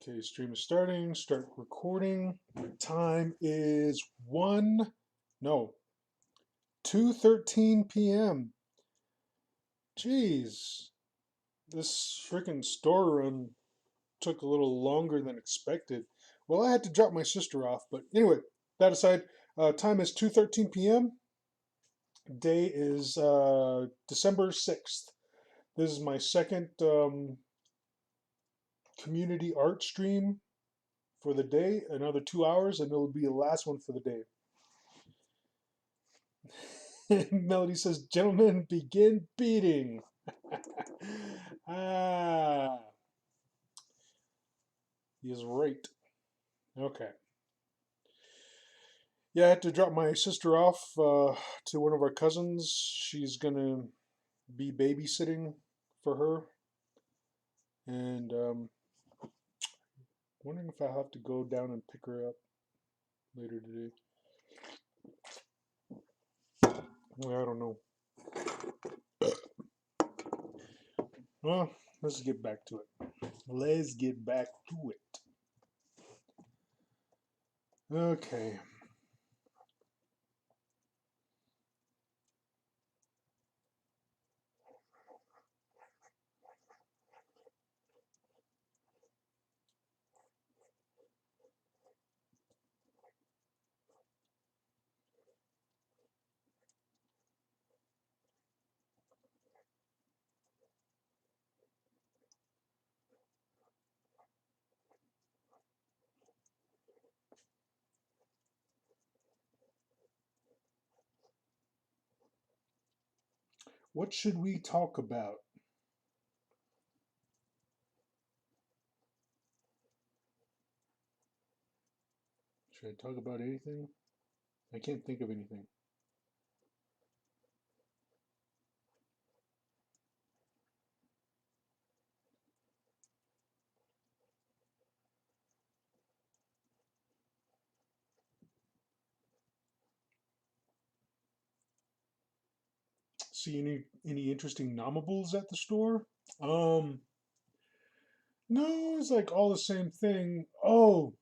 Okay, stream is starting. Start recording. The time is 2:13 p.m. Jeez, this freaking store run took a little longer than expected. Well, I had to drop my sister off, but anyway, that aside, time is 2:13 p.m. Day is December 6th. This is my second community art stream for the day. Another 2 hours, and it'll be the last one for the day. Melody says, "Gentlemen, begin beating." Ah, he is right. Okay. Yeah, I had to drop my sister off to one of our cousins. She's gonna be babysitting for her, and wondering if I have to go down and pick her up later today. Well, I don't know. Well, let's get back to it. Let's get back to it. Okay. What should we talk about? Should I talk about anything? I can't think of anything. See any interesting nomables at the store? Um, no, it's like all the same thing. Oh,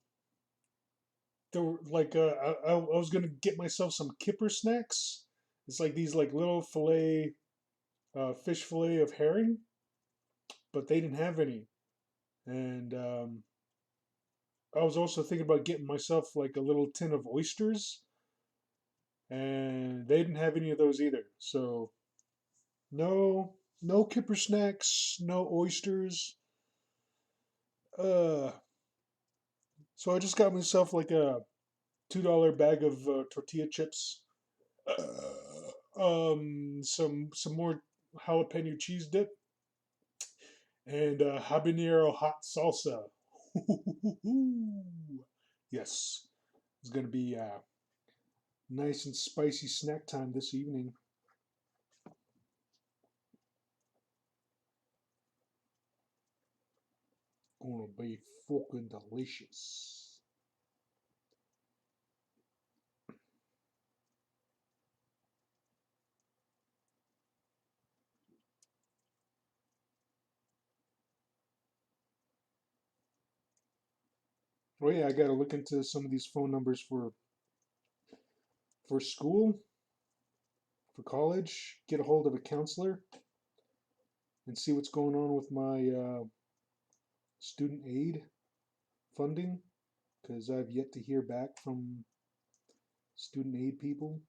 there were like I was gonna get myself some kipper snacks. It's like these like little fillet, fish fillet of herring, but they didn't have any. And I was also thinking about getting myself like a little tin of oysters, and they didn't have any of those either. So no kipper snacks, no oysters. Uh, so I just got myself like a $2 bag of tortilla chips, some more jalapeno cheese dip, and habanero hot salsa. Yes, it's gonna be nice and spicy snack time this evening. Gonna be fucking delicious. Oh yeah, I gotta look into some of these phone numbers for school, for college. Get a hold of a counselor and see what's going on with my student aid funding because I've yet to hear back from student aid people.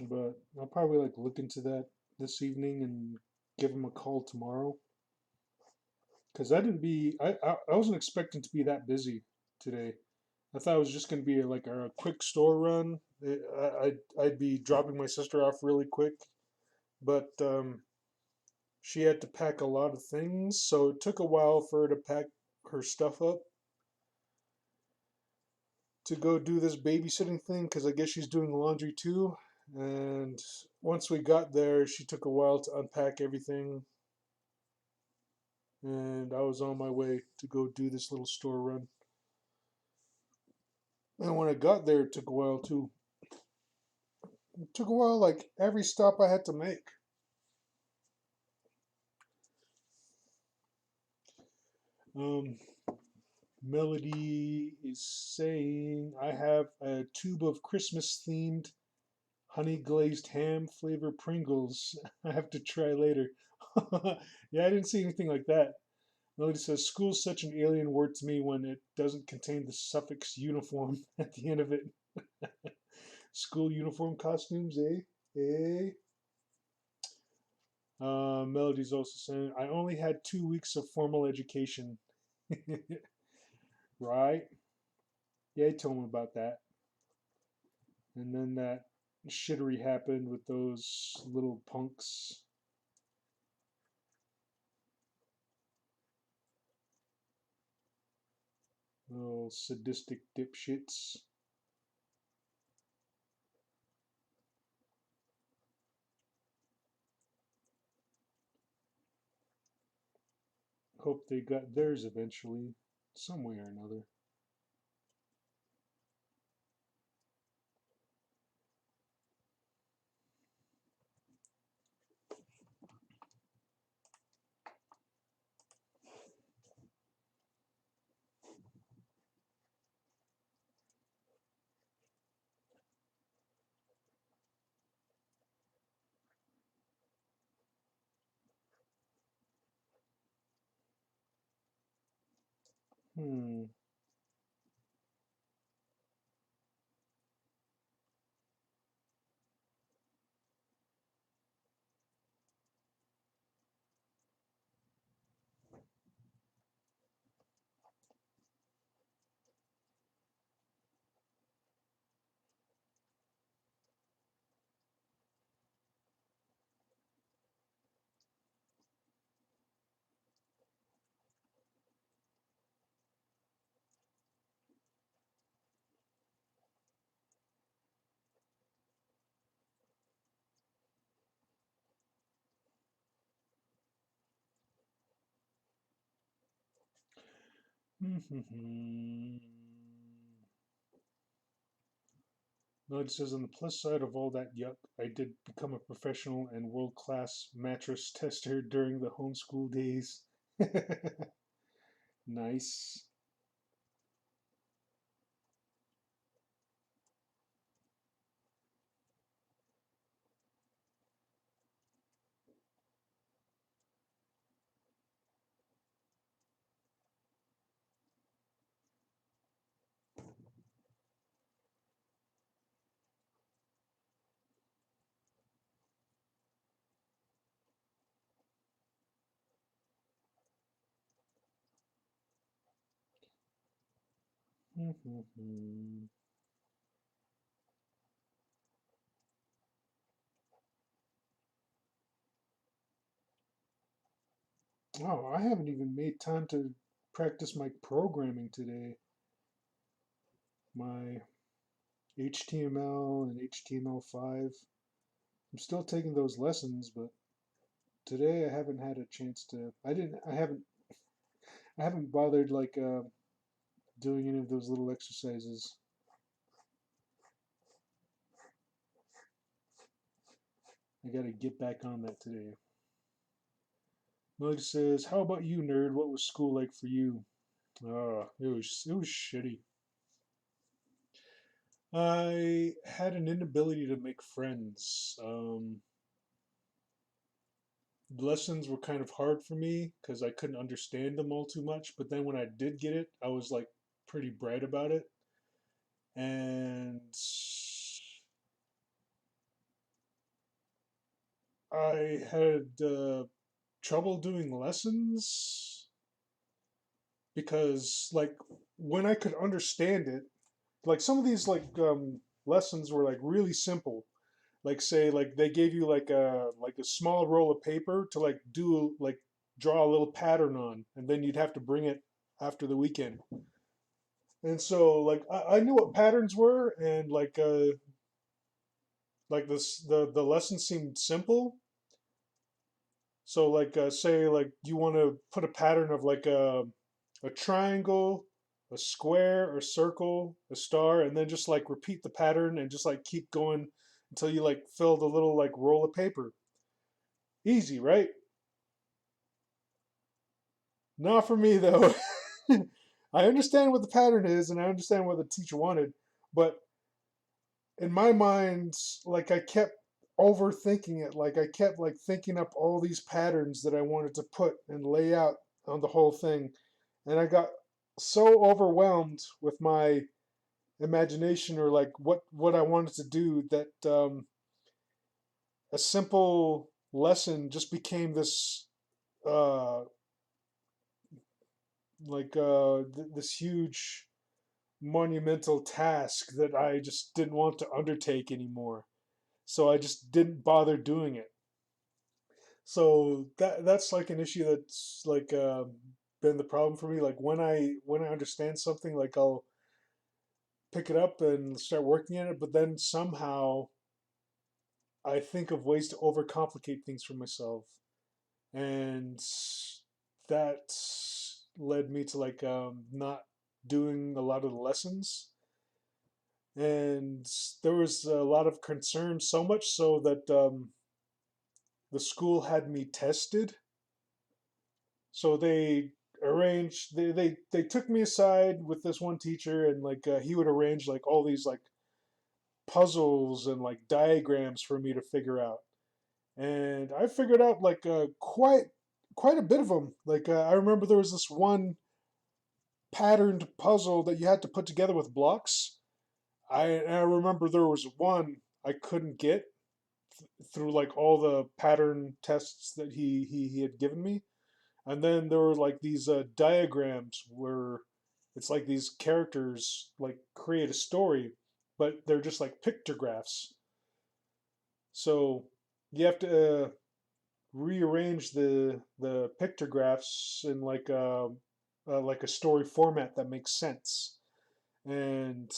But I'll probably like look into that this evening and give them a call tomorrow because I wasn't expecting to be that busy today. I thought it was just going to be like a quick store run. I'd be dropping my sister off really quick, but she had to pack a lot of things, so it took a while for her to pack her stuff up. to go do this babysitting thing because I guess she's doing laundry too. And once we got there, she took a while to unpack everything, and I was on my way to go do this little store run. And when I got there, it took a while too. It took a while, like every stop I had to make. Um, Melody is saying, I have a tube of Christmas themed honey glazed ham flavor Pringles. I have to try later. Yeah, I didn't see anything like that. Melody says, school's such an alien word to me when it doesn't contain the suffix uniform at the end of it. School uniform costumes, eh? Eh? Melody's also saying, I only had 2 weeks of formal education. Right? Yeah, I told him about that. And then that shittery happened with those little punks, little sadistic dipshits. Hope they got theirs eventually, some way or another. Hmm. No, it says on the plus side of all that yuck, I did become a professional and world class mattress tester during the homeschool days. Nice. Oh, I haven't even made time to practice my programming today. My HTML and HTML5. I'm still taking those lessons, but today I haven't had a chance to. I haven't bothered like doing any of those little exercises. I got to get back on that today. Mug says, "How about you, nerd? What was school like for you?" It was shitty. I had an inability to make friends. Lessons were kind of hard for me because I couldn't understand them all too much. But then when I did get it, I was like pretty bright about it. And I had trouble doing lessons because, like, when I could understand it, like some of these lessons were like really simple. Like say like they gave you like a small roll of paper to like do like draw a little pattern on, and then you'd have to bring it after the weekend. And so like I knew what patterns were, and like this the lesson seemed simple. So like say like you want to put a pattern of like a triangle, a square, a circle, a star, and then just like repeat the pattern and just like keep going until you like fill the little like roll of paper. Easy, right? Not for me though. I understand what the pattern is and I understand what the teacher wanted, but in my mind, like I kept overthinking it. Like I kept like thinking up all these patterns that I wanted to put and lay out on the whole thing. And I got so overwhelmed with my imagination or like what I wanted to do that a simple lesson just became this uh, this huge monumental task that I just didn't want to undertake anymore. So I just didn't bother doing it. So that's like an issue that's like been the problem for me. Like when I understand something, like I'll pick it up and start working in it, but then somehow I think of ways to overcomplicate things for myself, and that led me to like not doing a lot of the lessons. And there was a lot of concern, so much so that the school had me tested. So they arranged they took me aside with this one teacher, and like he would arrange like all these like puzzles and like diagrams for me to figure out. And I figured out like quite a bit of them. Like I remember there was this one patterned puzzle that you had to put together with blocks. I remember there was one I couldn't get through like all the pattern tests that he had given me. And then there were like these diagrams where it's like these characters like create a story, but they're just like pictographs. So you have to rearrange the pictographs in like a story format that makes sense. And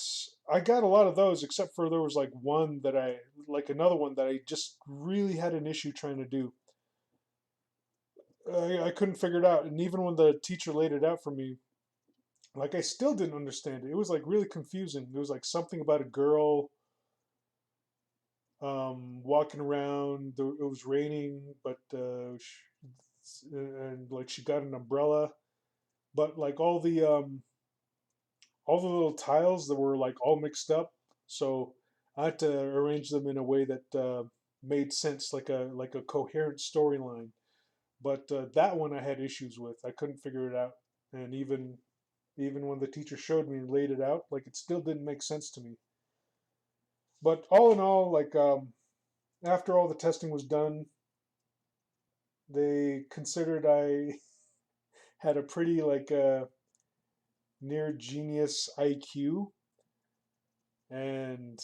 I got a lot of those, except for there was like one that I like another one that I just really had an issue trying to do. I couldn't figure it out, and even when the teacher laid it out for me, like I still didn't understand it. It was like really confusing. It was like something about a girl walking around. It was raining, but and like she got an umbrella, but like all the little tiles that were like all mixed up. So I had to arrange them in a way that made sense, like a coherent storyline. But that one I had issues with. I couldn't figure it out, and even when the teacher showed me and laid it out, like it still didn't make sense to me. But all in all, like after all the testing was done, they considered I had a pretty like near genius IQ, and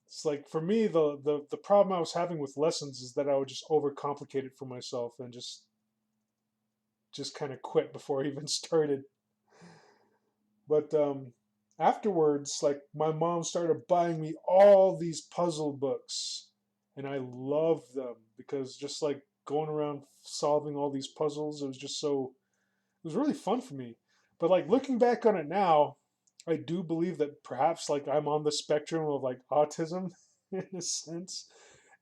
it's like for me the problem I was having with lessons is that I would just overcomplicate it for myself and just kind of quit before I even started. But afterwards, like my mom started buying me all these puzzle books, and I loved them because just like going around solving all these puzzles, it was just so it was really fun for me. But like looking back on it now, I do believe that perhaps like I'm on the spectrum of like autism in a sense.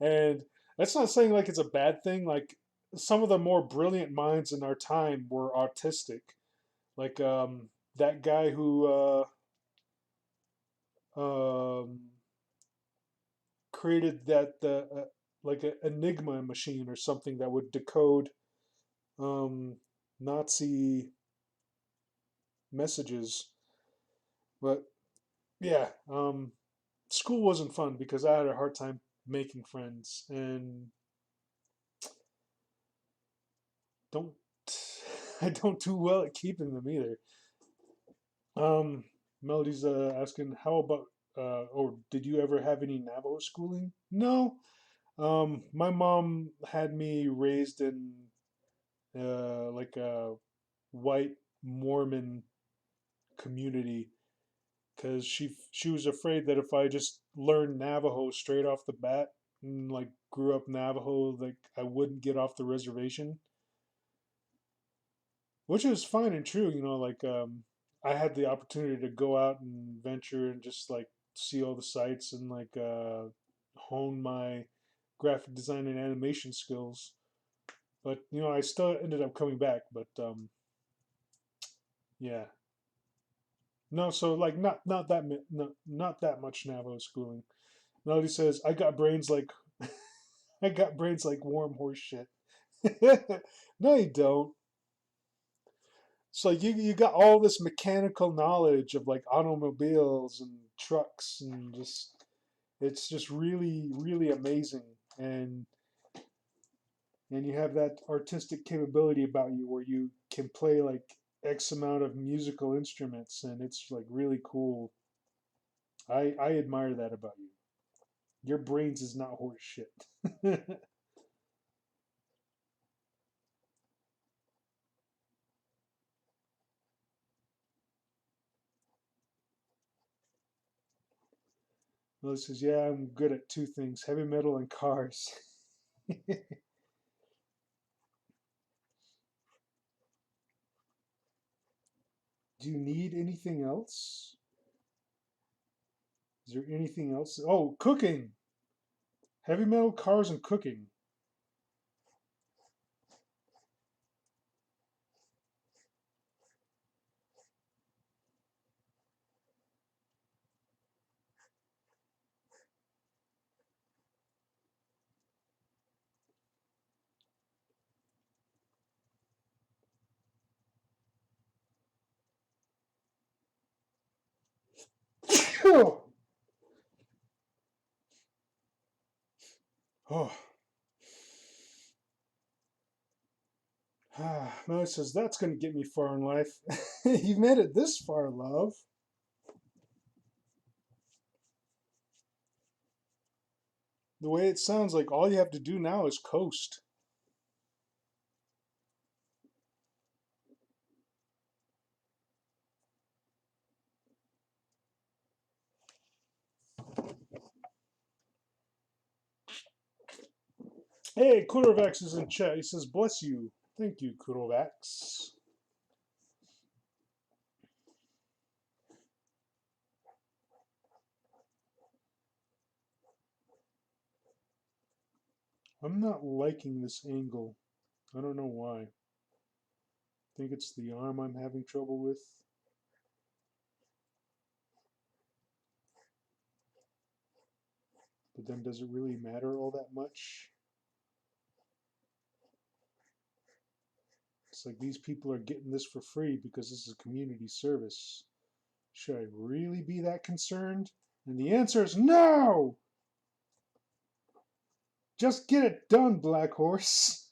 And that's not saying like it's a bad thing. Like some of the more brilliant minds in our time were autistic. Like that guy who um, created that like an Enigma machine or something that would decode um, Nazi messages. But yeah, school wasn't fun because I had a hard time making friends and don't I don't do well at keeping them either. Um, Melody's asking, how about or did you ever have any Navajo schooling? No. My mom had me raised in like a white Mormon. community because she was afraid that if I just learned Navajo straight off the bat and like grew up Navajo, like I wouldn't get off the reservation, which is fine and true. Like I had the opportunity to go out and venture and just like see all the sights and like hone my graphic design and animation skills. But I still ended up coming back. But yeah, no. So like not that much Navajo schooling. Melody says, "I got brains like I got brains like warm horse shit." No, you don't. So you got all this mechanical knowledge of like automobiles and trucks and just it's just really really amazing and you have that artistic capability about you where you can play like X amount of musical instruments and it's like really cool. I admire that about you. Your brains is not horse shit. Melody says, "Yeah, I'm good at two things: heavy metal and cars." Do you need anything else? Is there anything else? Oh, cooking. Heavy metal, cars, and cooking. Oh, oh. Melly says, "That's going to get me far in life." You've made it this far, love. The way it sounds like all you have to do now is coast. Hey, Kurovax is in chat. He says, "Bless you." Thank you, Kurovax. I'm not liking this angle. I don't know why. I think it's the arm I'm having trouble with. But then does it really matter all that much? It's like these people are getting this for free because this is a community service. Should I really be that concerned? And the answer is no! Just get it done, Black Horse.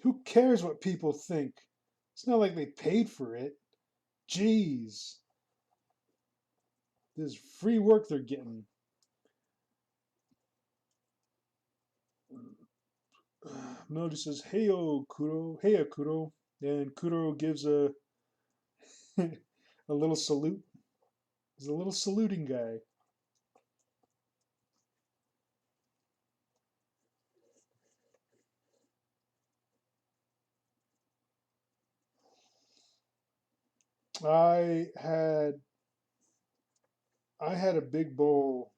Who cares what people think? It's not like they paid for it. Jeez. This is free work they're getting. Melody says, "Heyo, Kuro. Heya, Kuro." And Kuro gives a little salute. He's a little saluting guy. I had I had a big bowl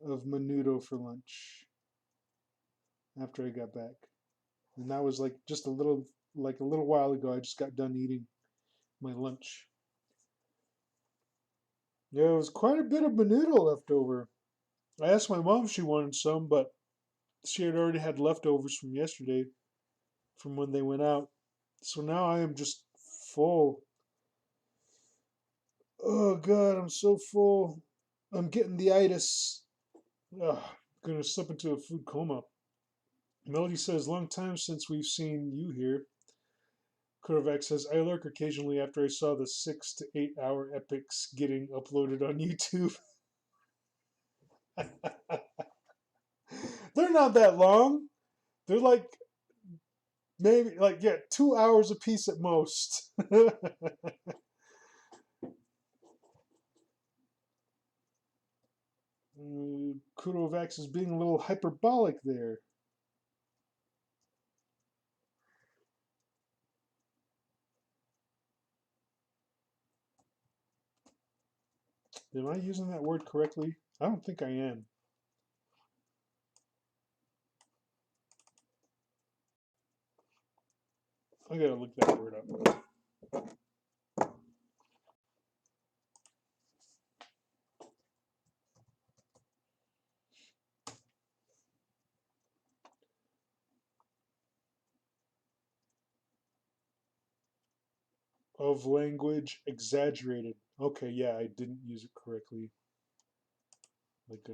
of menudo for lunch after I got back. And that was like a little while ago. I just got done eating my lunch. Yeah, it was quite a bit of menudo left over. I asked my mom if she wanted some, but she had already had leftovers from yesterday, from when they went out. So now I am just full. Oh God, I'm so full. I'm getting the itis. Ugh, I'm gonna slip into a food coma. Melody says, "Long time since we've seen you here." Kovac says, "I lurk occasionally after I saw the 6 to 8 hour epics getting uploaded on YouTube." They're not that long. They're like, Maybe like yeah, 2 hours a piece at most. Kurovax is being a little hyperbolic there. Am I using that word correctly? I don't think I am. I gotta look that word up. Of language, exaggerated. Okay, yeah, I didn't use it correctly. Like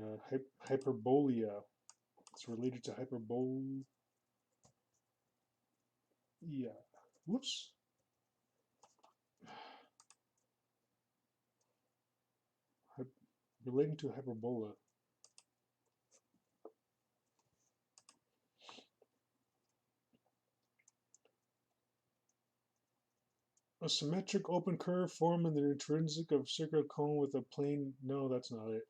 hyperbolia. It's related to hyperbole. Yeah. Whoops. Hy- Relating to hyperbola. A symmetric open curve form in the intrinsic of circular cone with a plane. No, that's not it.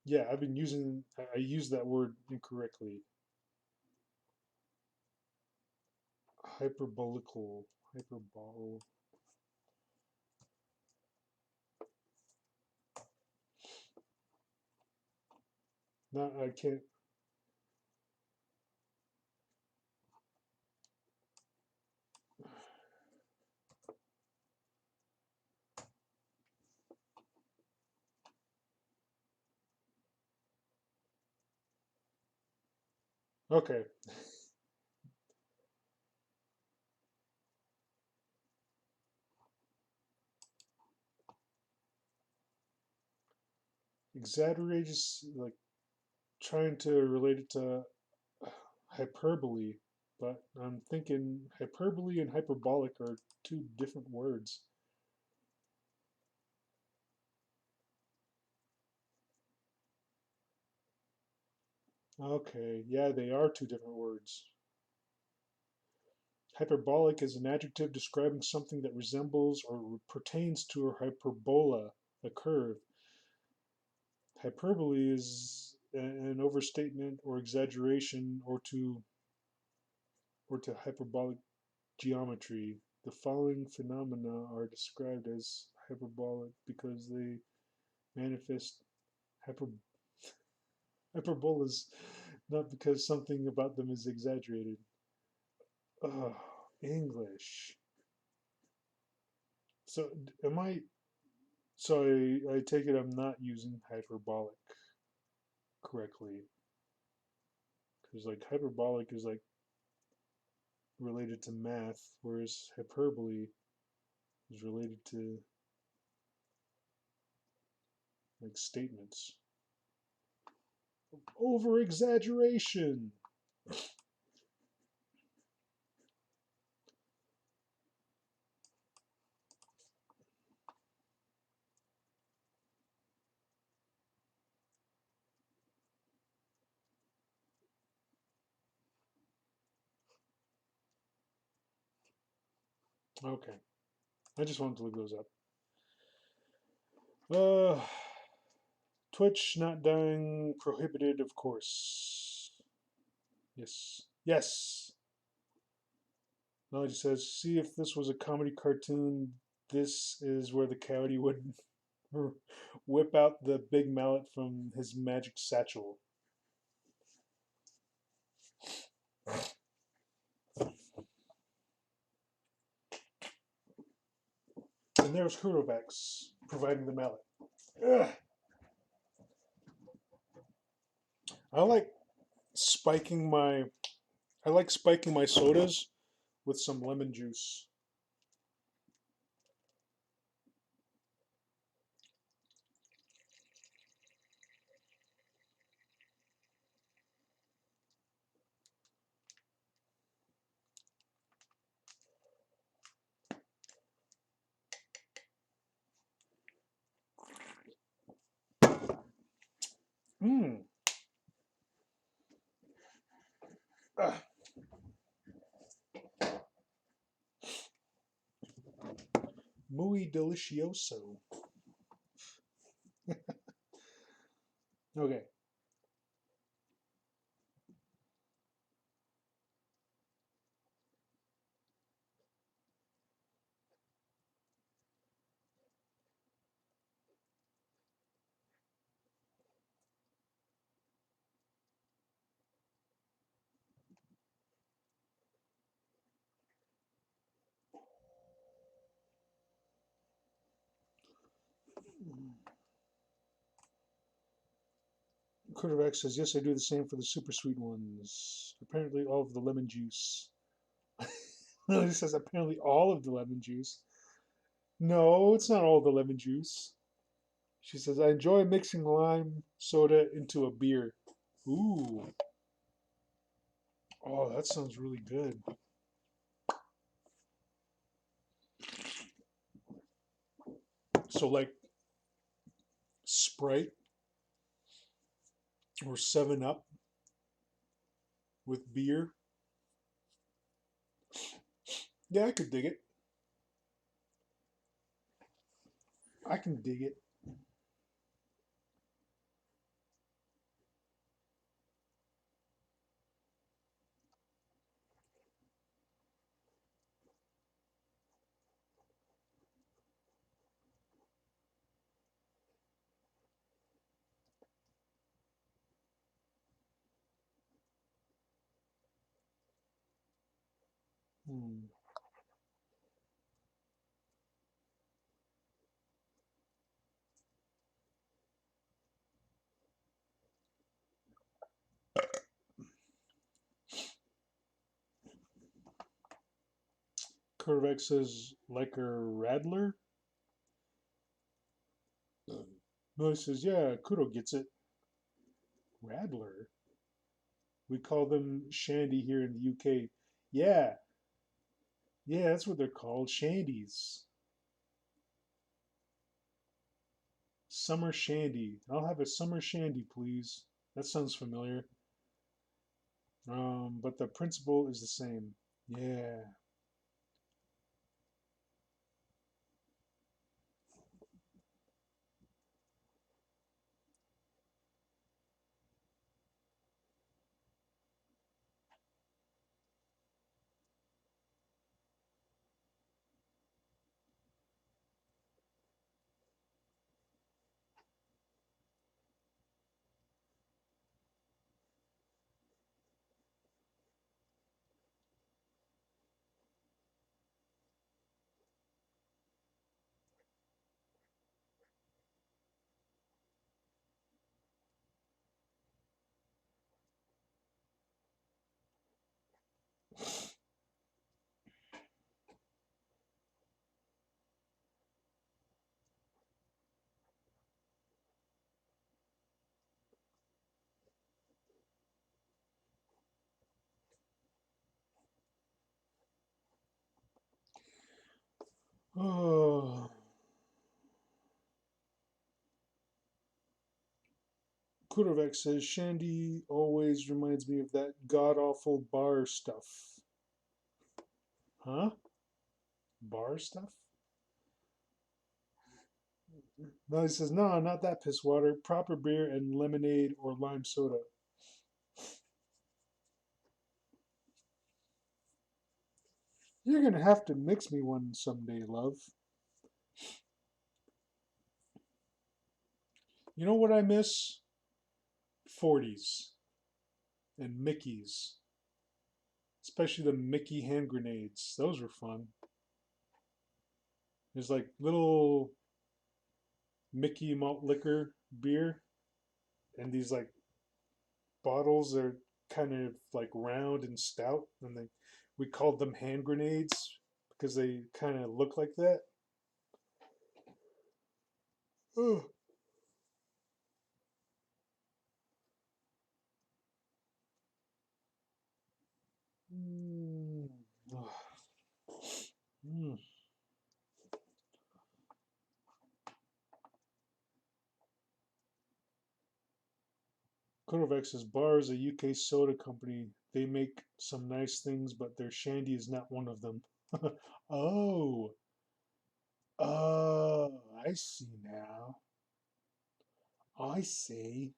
Yeah, I've been using. I used that word incorrectly. Hyperbolical. Hyperbol. No, I can't. Okay. Exaggerate is like trying to relate it to hyperbole, but I'm thinking hyperbole and hyperbolic are two different words. Okay, yeah, they are two different words. Hyperbolic is an adjective describing something that resembles or pertains to a hyperbola, a curve. Hyperbole is an overstatement or exaggeration or to hyperbolic geometry. The following phenomena are described as hyperbolic because they manifest hyper, hyperbolas, not because something about them is exaggerated. Oh, English. So am I? So I take it I'm not using hyperbolic correctly because like hyperbolic is like related to math, whereas hyperbole is related to like statements. Over exaggeration. Okay, I just wanted to look those up. Uh, Twitch not dying prohibited, of course. Yes, yes. Knowledge says, see if this was a comedy cartoon. This is where the coyote would whip out the big mallet from his magic satchel. And there's Kurovax providing the mallet. Ugh. I like spiking my I like spiking my sodas with some lemon juice. Ah, muy delicioso. Okay. Quarterback says, yes, I do the same for the super sweet ones. Apparently, all of the lemon juice. No, he says, apparently, all of the lemon juice. No, it's not all the lemon juice. She says, I enjoy mixing lime soda into a beer. Ooh. Oh, that sounds really good. So, like Sprite or 7 Up with beer. Yeah, I could dig it. I can dig it. Hmm. Corvette says, like a Radler? No, he says, yeah, Kudo gets it. Radler? We call them shandy here in the UK. Yeah, yeah, that's what they're called, shandies. Summer shandy. I'll have a summer shandy, please. That sounds familiar. But the principle is the same. Yeah. Oh. Kurovec says Shandy always reminds me of that god awful bar stuff. Huh? Bar stuff? No, he says, no, not that piss water. Proper beer and lemonade or lime soda. You're gonna have to mix me one someday, love. You know what I miss? 40s and Mickeys. Especially the Mickey hand grenades. Those were fun. There's like little Mickey malt liquor beer, and these like bottles are kind of like round and stout, and we called them hand grenades because they kind of look like that. Oh. Mm. Oh. Mm. Corovex says Bar is a UK soda company they make some nice things, but their shandy is not one of them. Oh, I see now. I see.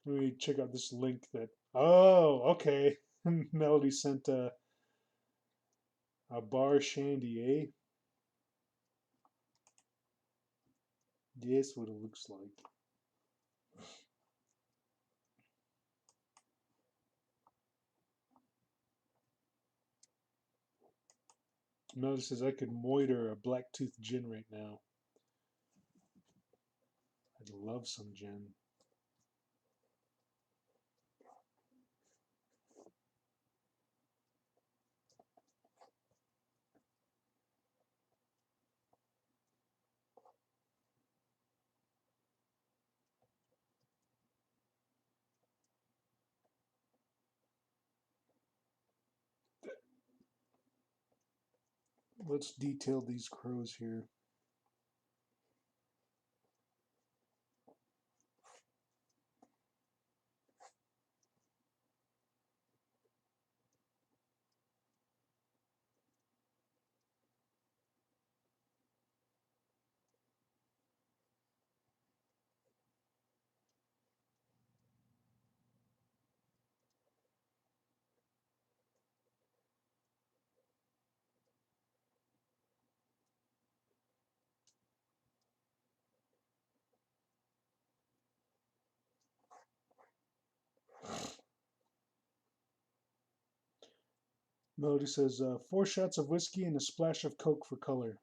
Let me check out this link that. Oh, okay. Melody sent a bar shandy, eh? That's what it looks like. Melody says I could moiter a blacktooth gin right now. I'd love some gin. Let's detail these crows here. Melody says 4 shots of whiskey and a splash of Coke for color.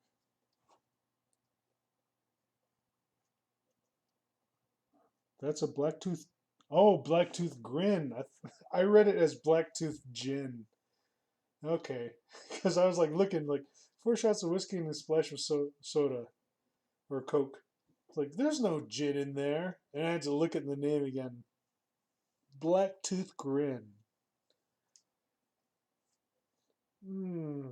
That's a blacktooth. Oh, blacktooth grin. I read it as blacktooth gin. Okay, because I was like looking like 4 shots of whiskey and a splash of soda or Coke. It's like there's no gin in there, and I had to look at the name again. Blacktooth grin. Hmm.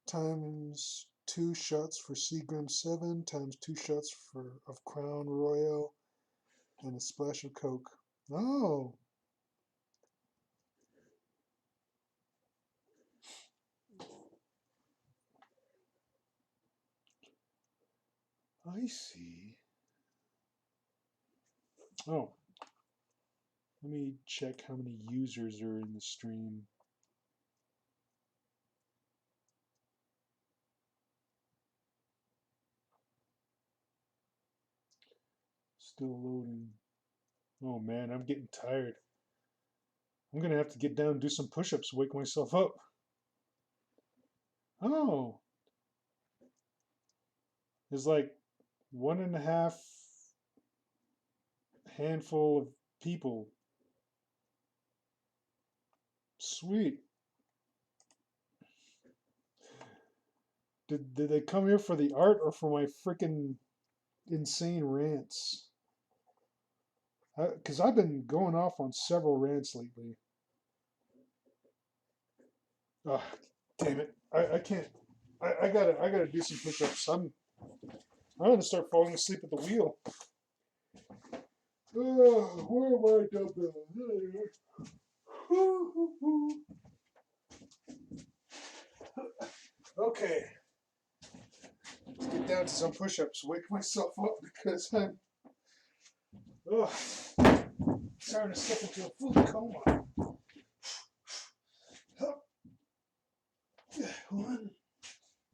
Times 2 shots for Seagram 7, times 2 shots for of Crown Royal, and a splash of Coke. Oh, I see. Oh, let me check how many users are in the stream. Still loading. Oh man, I'm getting tired. I'm gonna have to get down and do some push-ups, wake myself up. Oh, there's like 1.5 handful of people. Sweet. Did they come here for the art or for my freaking insane rants? Because I've been going off on several rants lately. Oh, damn it! I can't. I gotta do some push-ups. I'm gonna start falling asleep at the wheel. Oh, where are my dumbbells? Okay, let's get down to some push-ups. Wake myself up because I'm starting to slip into a full coma. 1,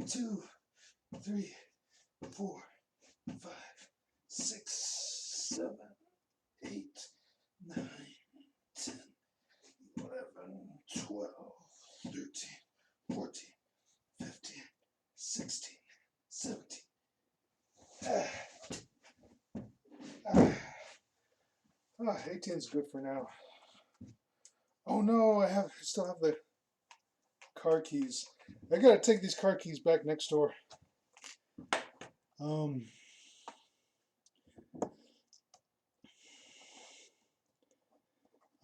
2, 3, 4, 5, 6, 7, 8, 9, 10, 11, 12, 13, 14, 15, 16, 17. Ah, ah, 18 is good for now. Oh no, I still have the car keys. I gotta take these car keys back next door. Um,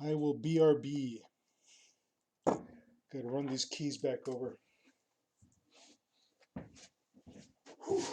I will BRB. Gotta run these keys back over. Whew.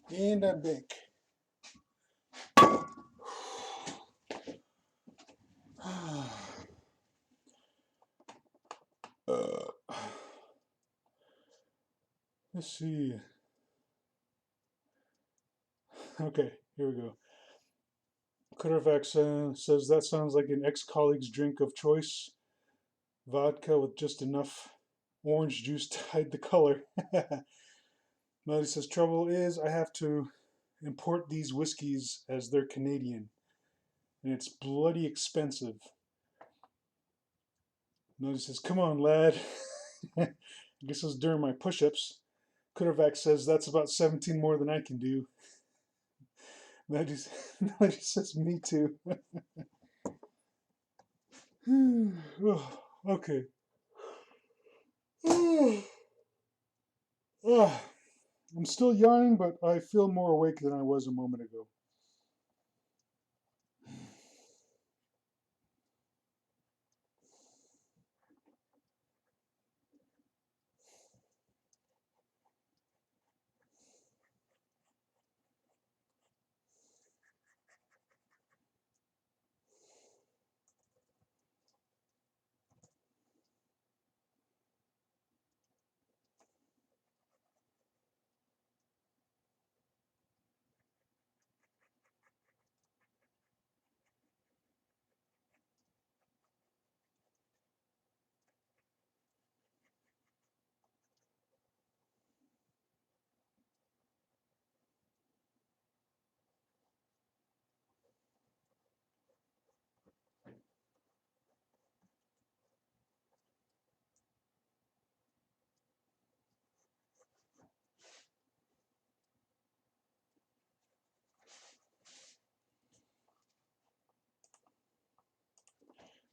And I'm back. Let's see. Okay, here we go. Cuttervax says that sounds like an ex-colleague's drink of choice. Vodka with just enough orange juice to hide the color. Melody says, trouble is I have to import these whiskeys as they're Canadian. And it's bloody expensive. Melody says, come on, lad. I guess it was during my push-ups. Cuttervax says, that's about 17 more than I can do. Melody says, me too. Okay. I'm still yawning, but I feel more awake than I was a moment ago.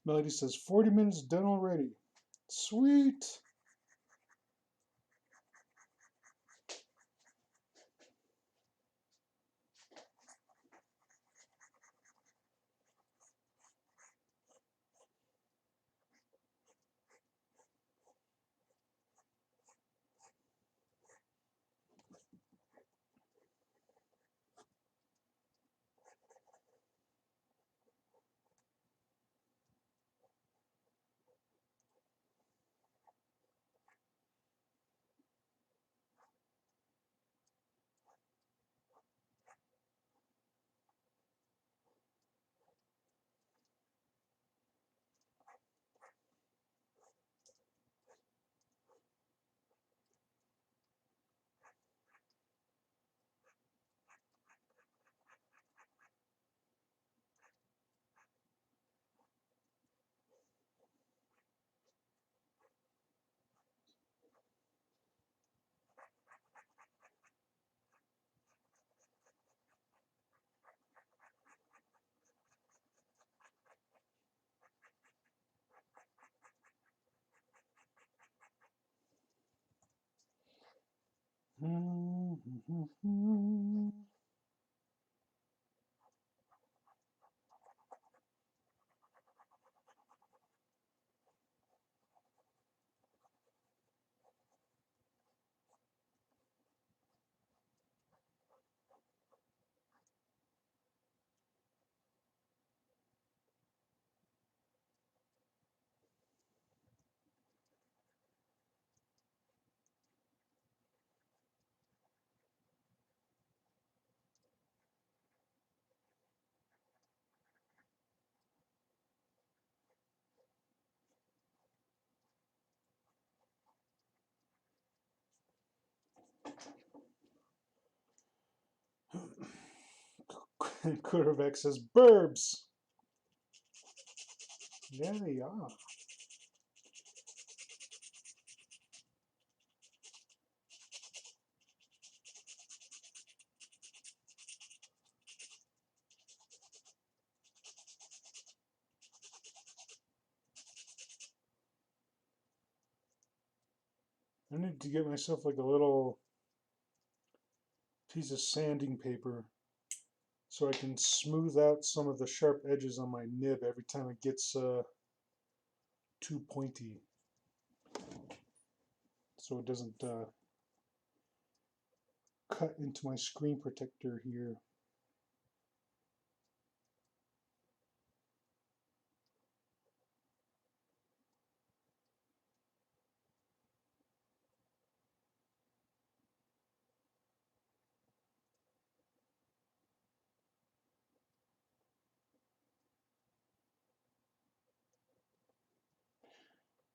Melody says, 40 minutes done already. Sweet. Quarterback says, "Burbs." Yeah, they are. I need to get myself like a little piece of sanding paper so I can smooth out some of the sharp edges on my nib every time it gets too pointy, so it doesn't cut into my screen protector here.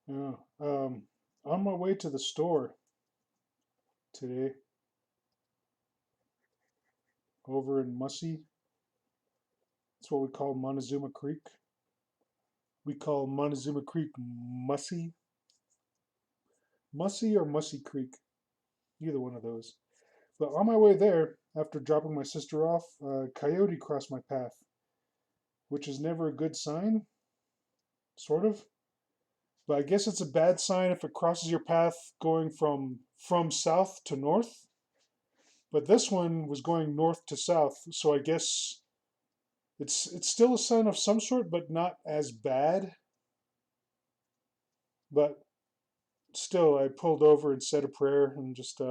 Yeah. On my way to the store today, over in Mussy, that's what we call Montezuma Creek. We call Montezuma Creek Mussy. Mussy or Mussy Creek, either one of those. But on my way there, after dropping my sister off, a coyote crossed my path, which is never a good sign, sort of. But I guess it's a bad sign if it crosses your path going from south to north. But this one was going north to south, so I guess it's still a sign of some sort, but not as bad. But still, I pulled over and said a prayer and just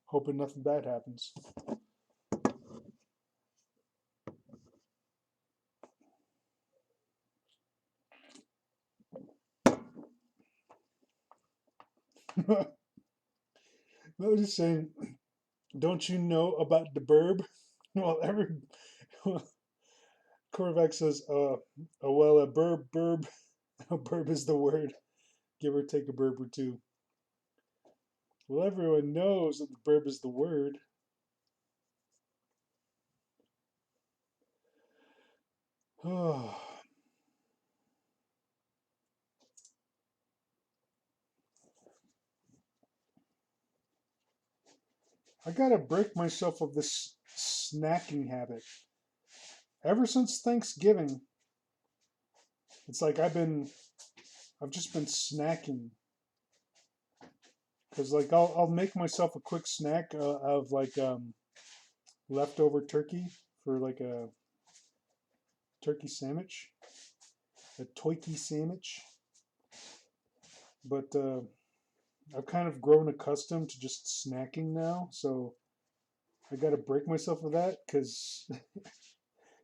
hoping nothing bad happens. I was just saying, don't you know about the burb? Well, every Corvax says, oh, well, burb, a burb is the word. Give or take a burb or two. Well, everyone knows that the burb is the word. Oh, I gotta break myself of this snacking habit. Ever since Thanksgiving, it's like I've just been snacking. Cause like I'll make myself a quick snack of like leftover turkey for like a turkey sandwich, a toiki sandwich. But I've kind of grown accustomed to just snacking now, so I got to break myself of that because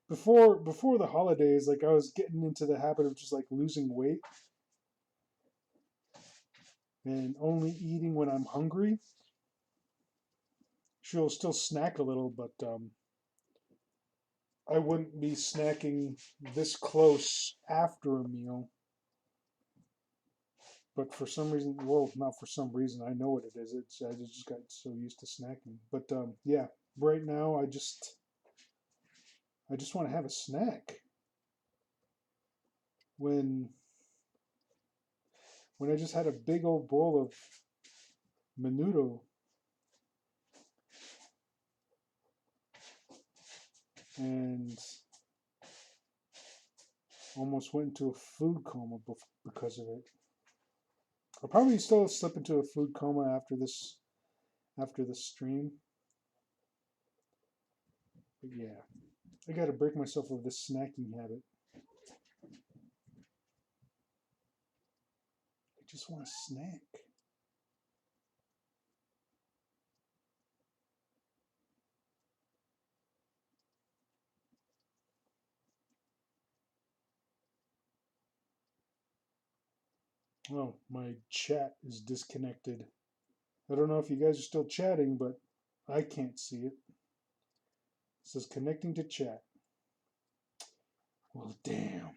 before the holidays, like I was getting into the habit of just like losing weight and only eating when I'm hungry. She'll still snack a little, but I wouldn't be snacking this close after a meal. But for some reason, well, not for some reason, I know what it is. It's I just got so used to snacking. But yeah, right now I just want to have a snack. When I just had a big old bowl of menudo and almost went into a food coma because of it. I'll probably still slip into a food coma after this after the stream. But yeah, I gotta break myself of this snacking habit. I just want a snack. Oh, my chat is disconnected. I don't know if you guys are still chatting, but I can't see it. It says connecting to chat. Well, damn.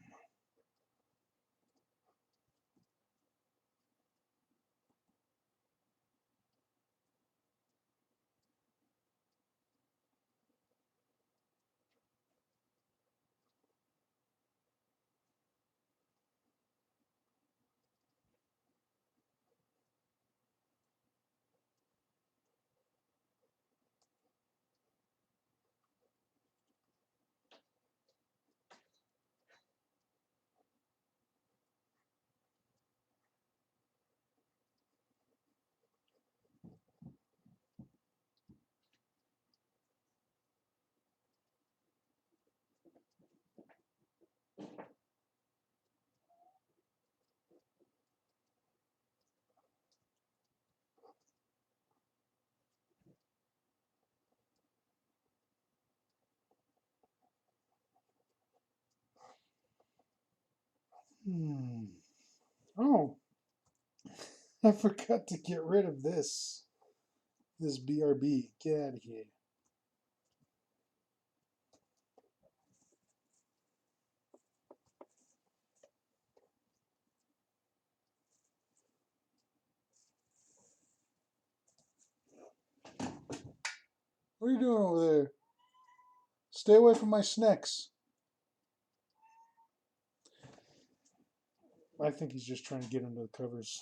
Hmm. Oh, I forgot to get rid of this. This BRB. Get out of here. What are you doing over there? Stay away from my snacks. I think he's just trying to get under the covers.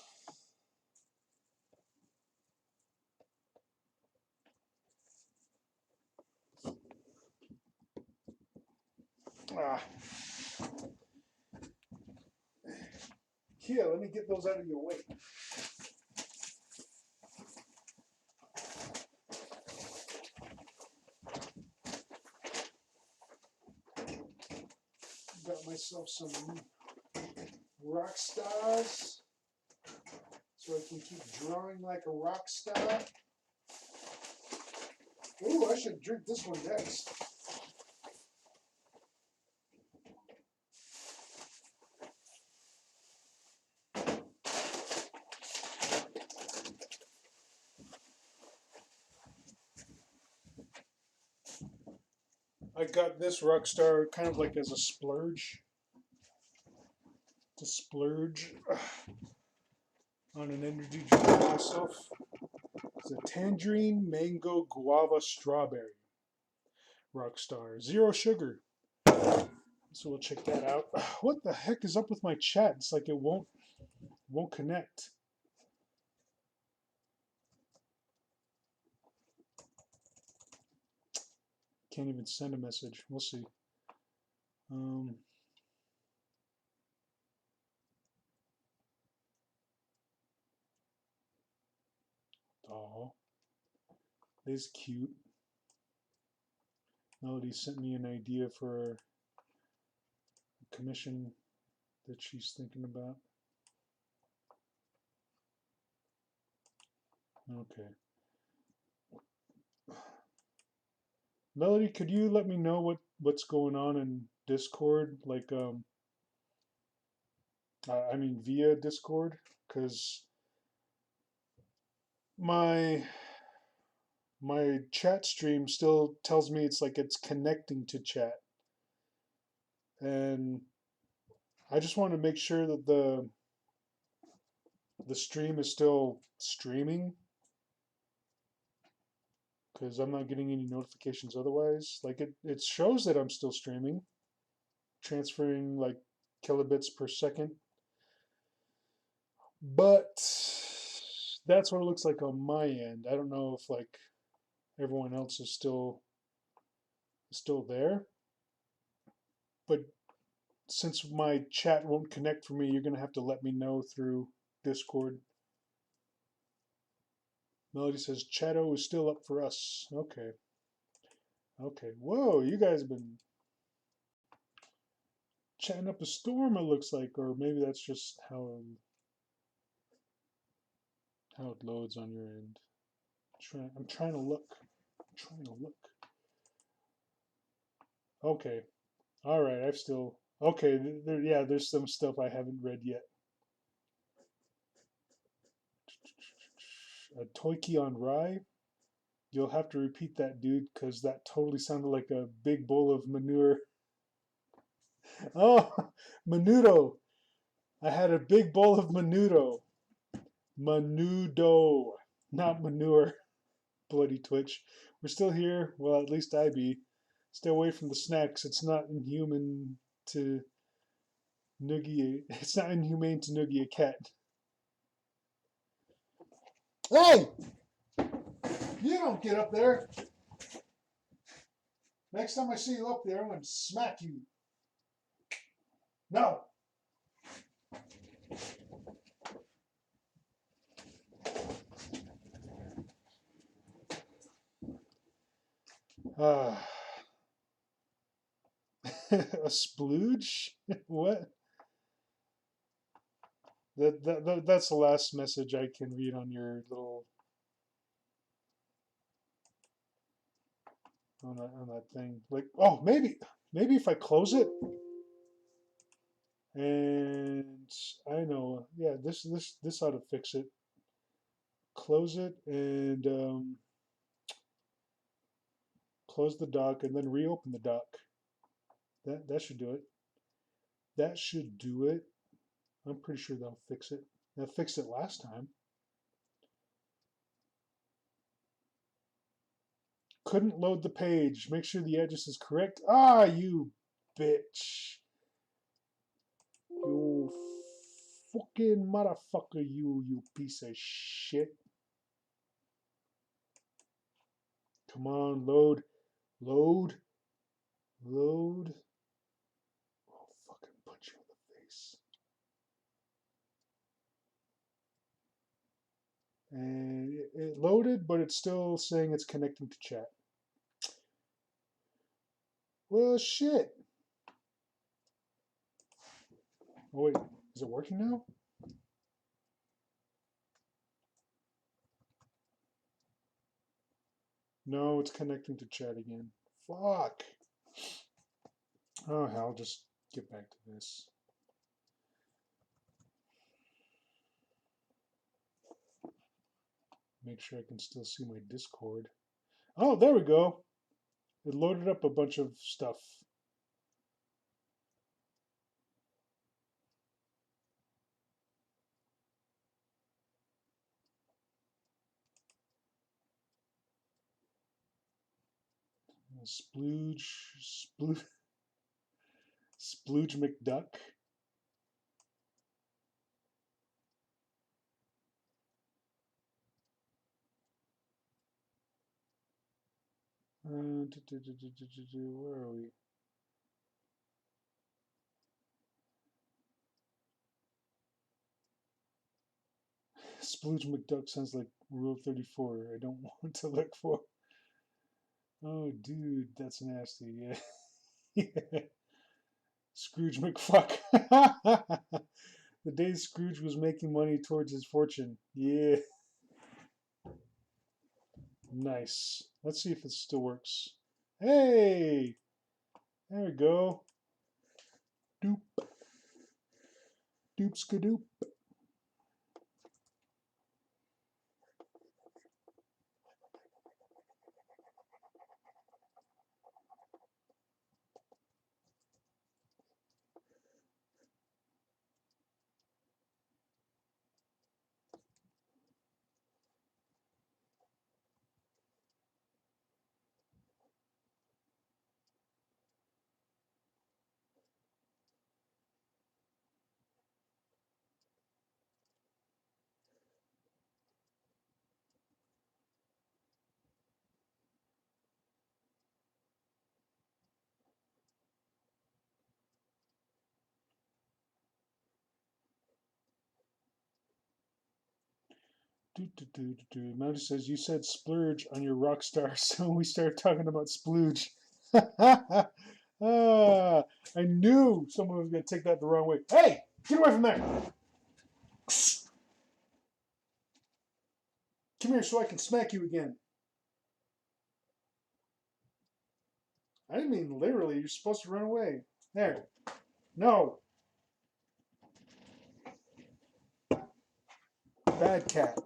Ah. Here, let me get those out of your way. Got myself some rock stars so I can keep drawing like a rock star. Ooh, I should drink this one next. I got this rock star kind of like as a splurge. To splurge on an energy drink for myself. It's a tangerine, mango, guava, strawberry rock star. Zero sugar. So we'll check that out. What the heck is up with my chat? It's like it won't connect. Can't even send a message. We'll see. Oh, this is cute. Melody sent me an idea for a commission that she's thinking about. Okay. Melody, could you let me know what's going on in Discord? Like, I mean via Discord, because my my chat stream still tells me it's like it's connecting to chat, and I just want to make sure that the stream is still streaming, because I'm not getting any notifications otherwise. Like it shows that I'm still streaming, transferring like kilobits per second, but that's what it looks like on my end. I don't know if like everyone else is still there, but since my chat won't connect for me, you're gonna have to let me know through Discord. Melody says Chatto is still up for us. Okay. Okay. Whoa, you guys have been chatting up a storm, it looks like, or maybe that's just how it loads on your end. I'm trying to look. I'm trying to look. Okay. All right. I've still. Okay. Yeah, there's some stuff I haven't read yet. A Toiki on rye. You'll have to repeat that, dude, because that totally sounded like a big bowl of manure. Oh, menudo. I had a big bowl of menudo. Menudo, not manure. Bloody Twitch. We're still here. Well, at least I be. Stay away from the snacks. It's not inhuman to noogie. It's not inhumane to noogie a cat. Hey! You don't get up there. Next time I see you up there, I'm going to smack you. No. Uh, a splooge? What? That's the last message I can read on your little on that thing. Like, oh, maybe if I close it and I know, yeah, this ought to fix it. Close it and close the dock and then reopen the dock. That should do it. That should do it. I'm pretty sure that'll fix it. That fixed it last time. Couldn't load the page. Make sure the address is correct. Ah, you bitch. You fucking motherfucker, you piece of shit. Come on, load, load, load. I'll fucking punch you in the face. And it loaded, but it's still saying it's connecting to chat. Well, shit. Oh, wait. Is it working now? No, it's connecting to chat again. Fuck. Oh, hell, I'll just get back to this. Make sure I can still see my Discord. Oh, there we go. It loaded up a bunch of stuff. Splooge McDuck. Where are we? Splooge McDuck sounds like Rule 34. I don't want to look for. Oh, dude, that's nasty. Yeah. Scrooge McFuck. The day Scrooge was making money towards his fortune. Yeah. Nice. Let's see if it still works. Hey! There we go. Doop. Doop skadoop. Melody says, you said splurge on your rock star, so we started talking about splooge. I knew someone was going to take that the wrong way. Hey, get away from there. Come here so I can smack you again. I didn't mean literally. You're supposed to run away. There. No. Bad cat.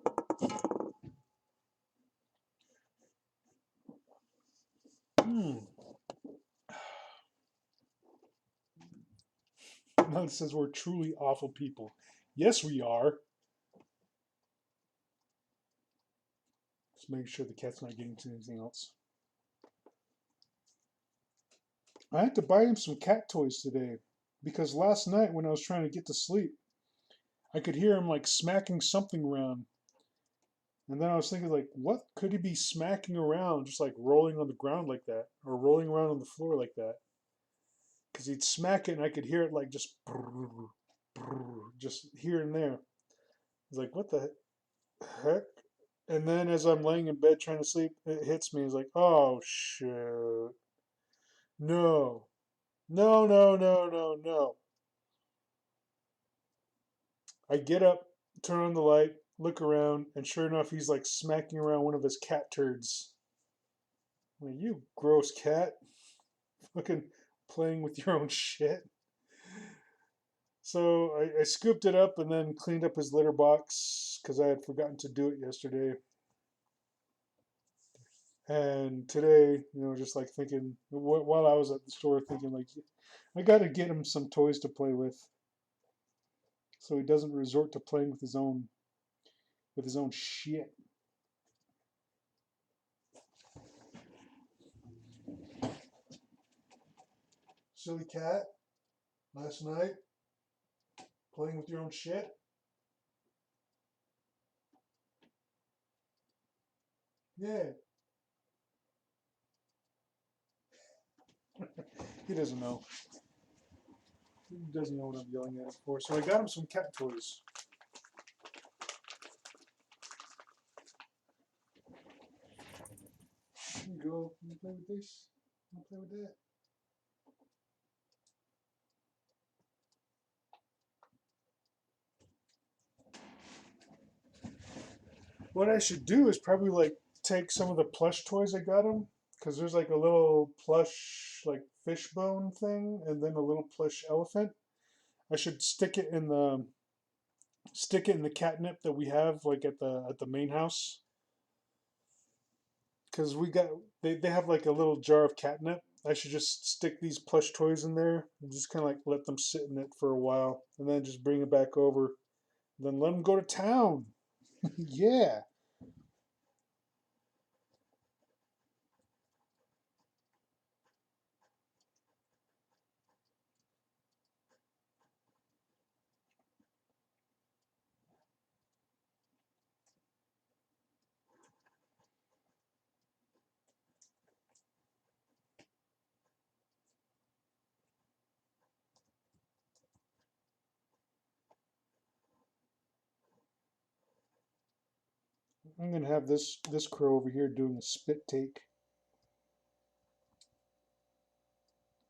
Hmm. Melody says we're truly awful people. Yes, we are. Just making sure the cat's not getting to anything else. I had to buy him some cat toys today because last night when I was trying to get to sleep, I could hear him like smacking something around. And then I was thinking, like, what could he be smacking around, just like rolling on the ground like that, or rolling around on the floor like that? Because he'd smack it, and I could hear it like just, brrr, brrr, just here and there. I was like, what the heck? And then as I'm laying in bed trying to sleep, it hits me. It's like, oh shit, no, no, no, no, no, no. I get up, turn on the light, look around, and sure enough, he's like smacking around one of his cat turds. I'm like, you gross cat. Fucking playing with your own shit. So I scooped it up and then cleaned up his litter box because I had forgotten to do it yesterday. And today, just like thinking while I was at the store, thinking like, I got to get him some toys to play with, so he doesn't resort to playing with his own shit. Silly cat. Last night, playing with your own shit. Yeah. He doesn't know. He doesn't know what I'm yelling at him for. So I got him some cat toys. Here you go. You play with this? You play with that? What I should do is probably like take some of the plush toys I got him, because there's like a little plush like fishbone thing, and then a little plush elephant. I should stick it in the catnip that we have like at the main house, because they have like a little jar of catnip. I should just stick these plush toys in there and just kind of like let them sit in it for a while, and then just bring it back over. Then let them go to town. Yeah. I'm gonna have this crow over here doing a spit take,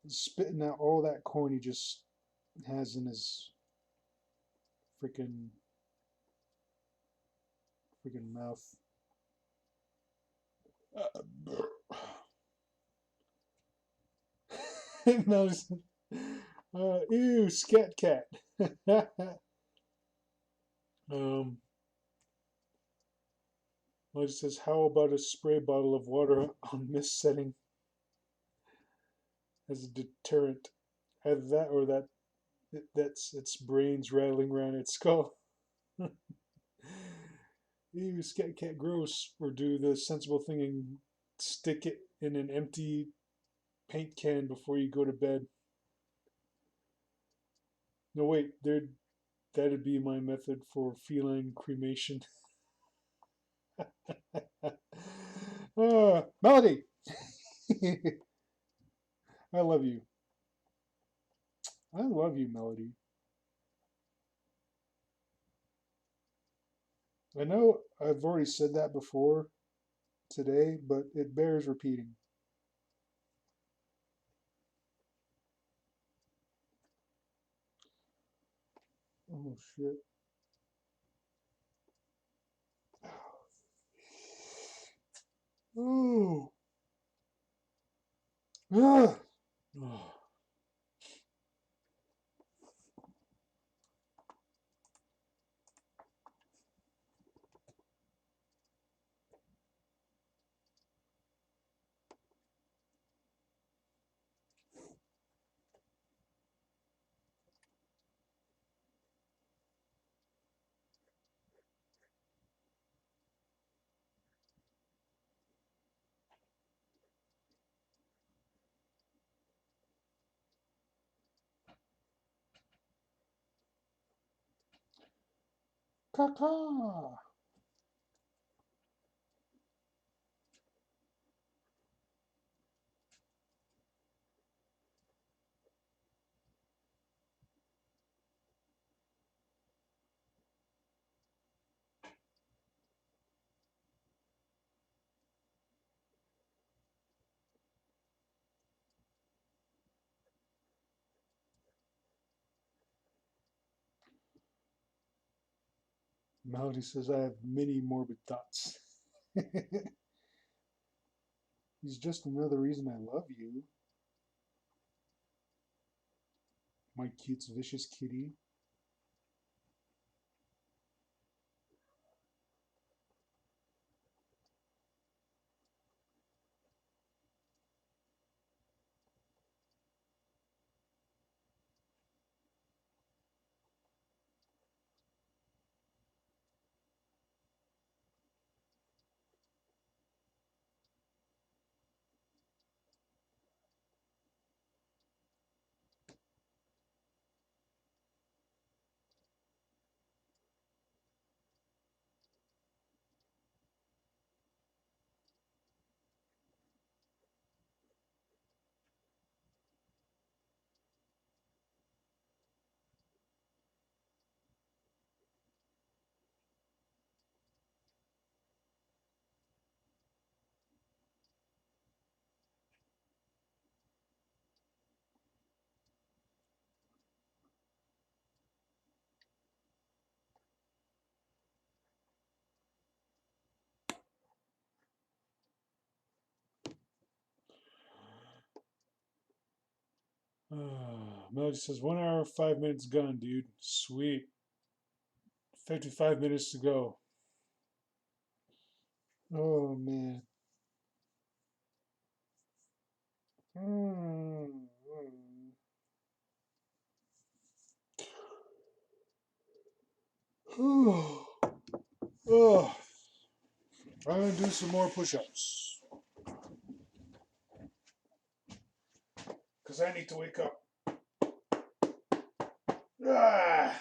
spitting out all that corn he just has in his freaking mouth. No, ew, scat cat. um, well, it says, how about a spray bottle of water on mist setting as a deterrent? Either that or that's its brains rattling around its skull. Ew, scat cat, gross. Or do the sensible thing and stick it in an empty paint can before you go to bed. No, wait, that'd be my method for feline cremation. Melody, I love you. I love you, Melody. I know I've already said that before today, but it bears repeating. Oh shit. Oh. Ah. Oh. Caca. Melody says I have many morbid thoughts. He's just another reason I love you. My cute, vicious kitty. Melody says 1 hour, 5 minutes gone, dude. Sweet. 55 minutes to go. Oh man. Mm, mm. Oh, I'm gonna do some more push-ups because I need to wake up. Ah.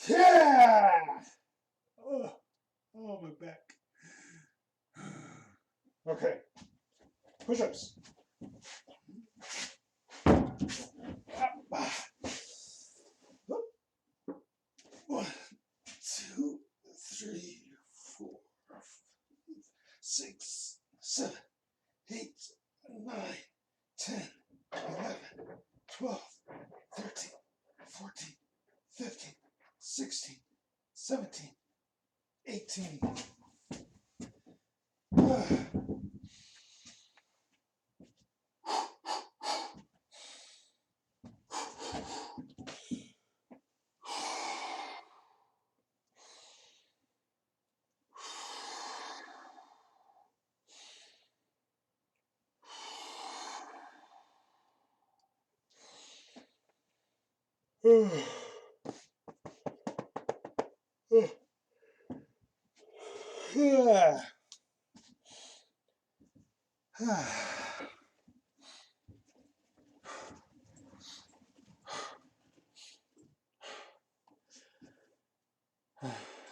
Yeah. Oh, oh, my back. Okay, push-ups. 1, 2, 3, 4, 5, 6, 7, 8, 9, 10, 11, 12, 13, 14, 15, 16, 17, 18.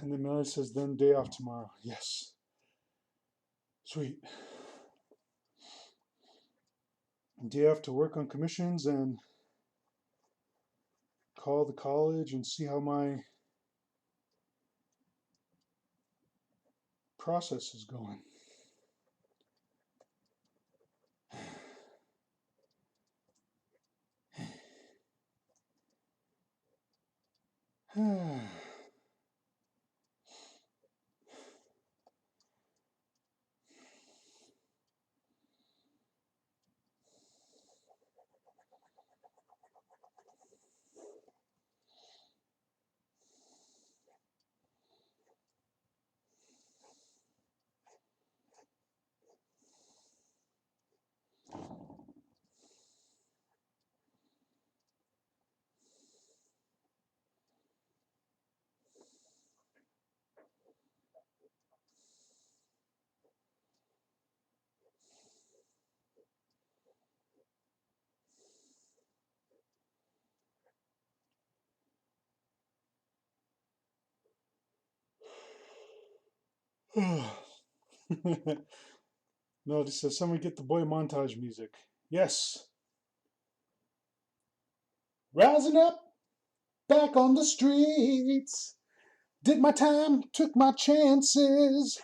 And then Melody says, then day off tomorrow. Yes. Sweet. Day off to work on commissions and call the college and see how my process is going. No, it says somebody get the boy montage music. Yes. Rising up, back on the streets. Did my time, took my chances.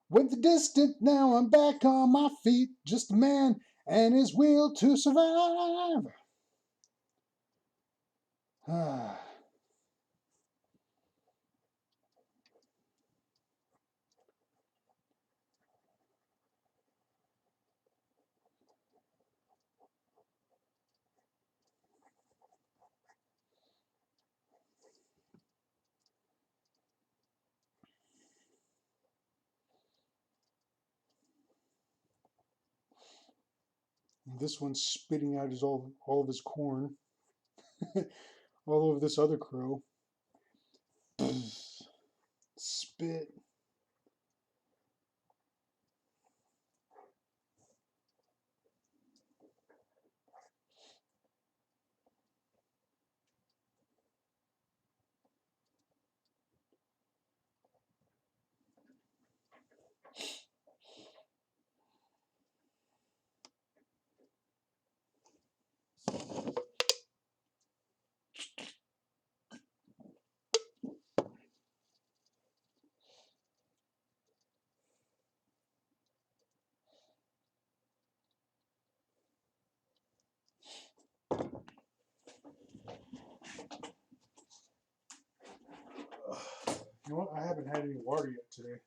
Went the distance, now I'm back on my feet. Just a man and his will to survive. This one's spitting out all of his corn all over this other crow. Spit. You know what? I haven't had any water yet today.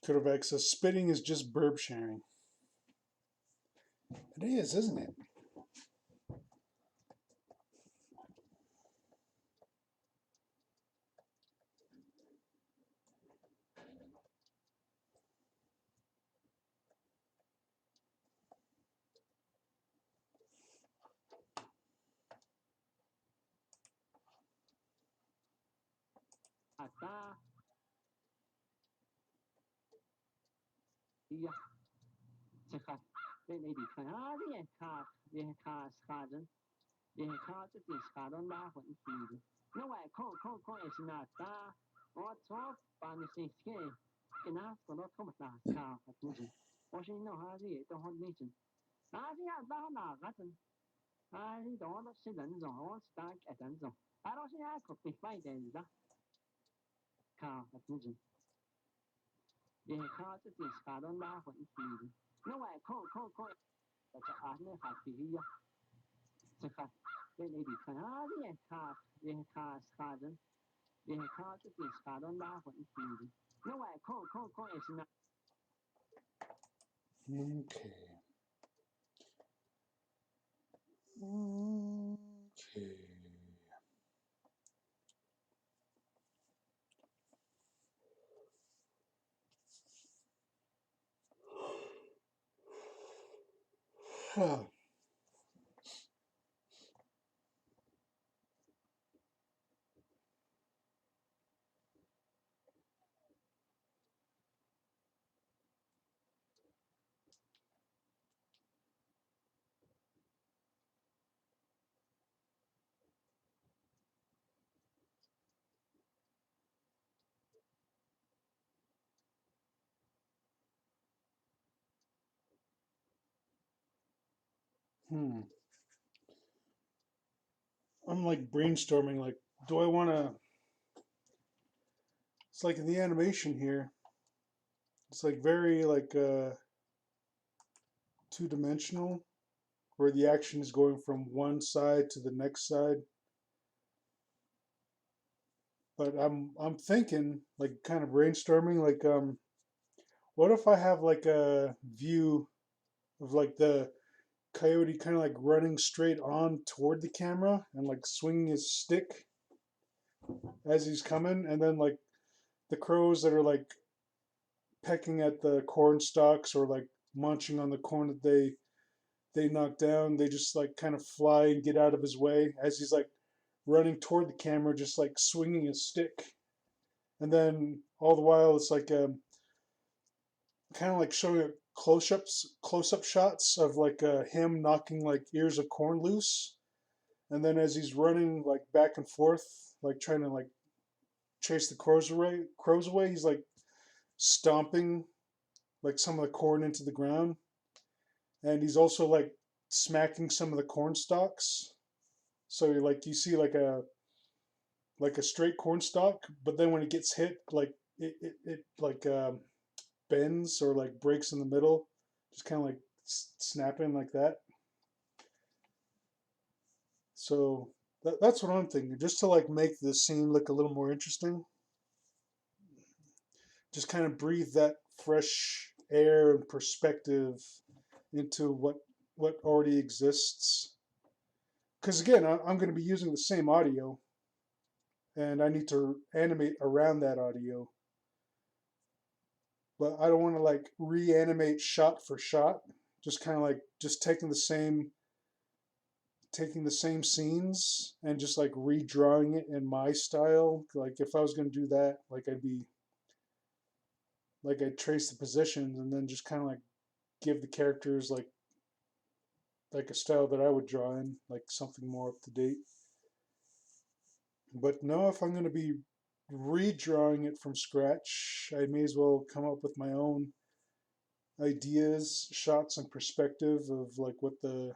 Could have access. Spitting is just burp sharing. It is, isn't it? Okay. Okay. Huh. Hmm. I'm like brainstorming. Like, do I want to? It's like in the animation here. It's like very like two-dimensional, where the action is going from one side to the next side. But I'm thinking, like, kind of brainstorming, like, what if I have like a view of like the coyote kind of like running straight on toward the camera and like swinging his stick as he's coming, and then like the crows that are like pecking at the corn stalks or like munching on the corn that they knock down, they just like kind of fly and get out of his way as he's like running toward the camera, just like swinging his stick. And then all the while, it's like kind of like showing close-up shots of like him knocking like ears of corn loose. And then as he's running like back and forth, like trying to like chase the crows away, he's like stomping like some of the corn into the ground, and he's also like smacking some of the corn stalks. So like you see like a straight corn stalk, but then when it gets hit, like it like bends or like breaks in the middle, just kind of like snapping like that. So that's what I'm thinking, just to like make the scene look a little more interesting. Just kind of breathe that fresh air and perspective into what already exists. Because again, I'm going to be using the same audio, and I need to animate around that audio. But I don't want to like reanimate shot for shot. Just kind of like just taking the same scenes and just like redrawing it in my style. Like if I was going to do that, like I'd trace the positions and then just kind of like give the characters like a style that I would draw in, like something more up to date. But no, if I'm going to be redrawing it from scratch, I may as well come up with my own ideas, shots, and perspective of like what the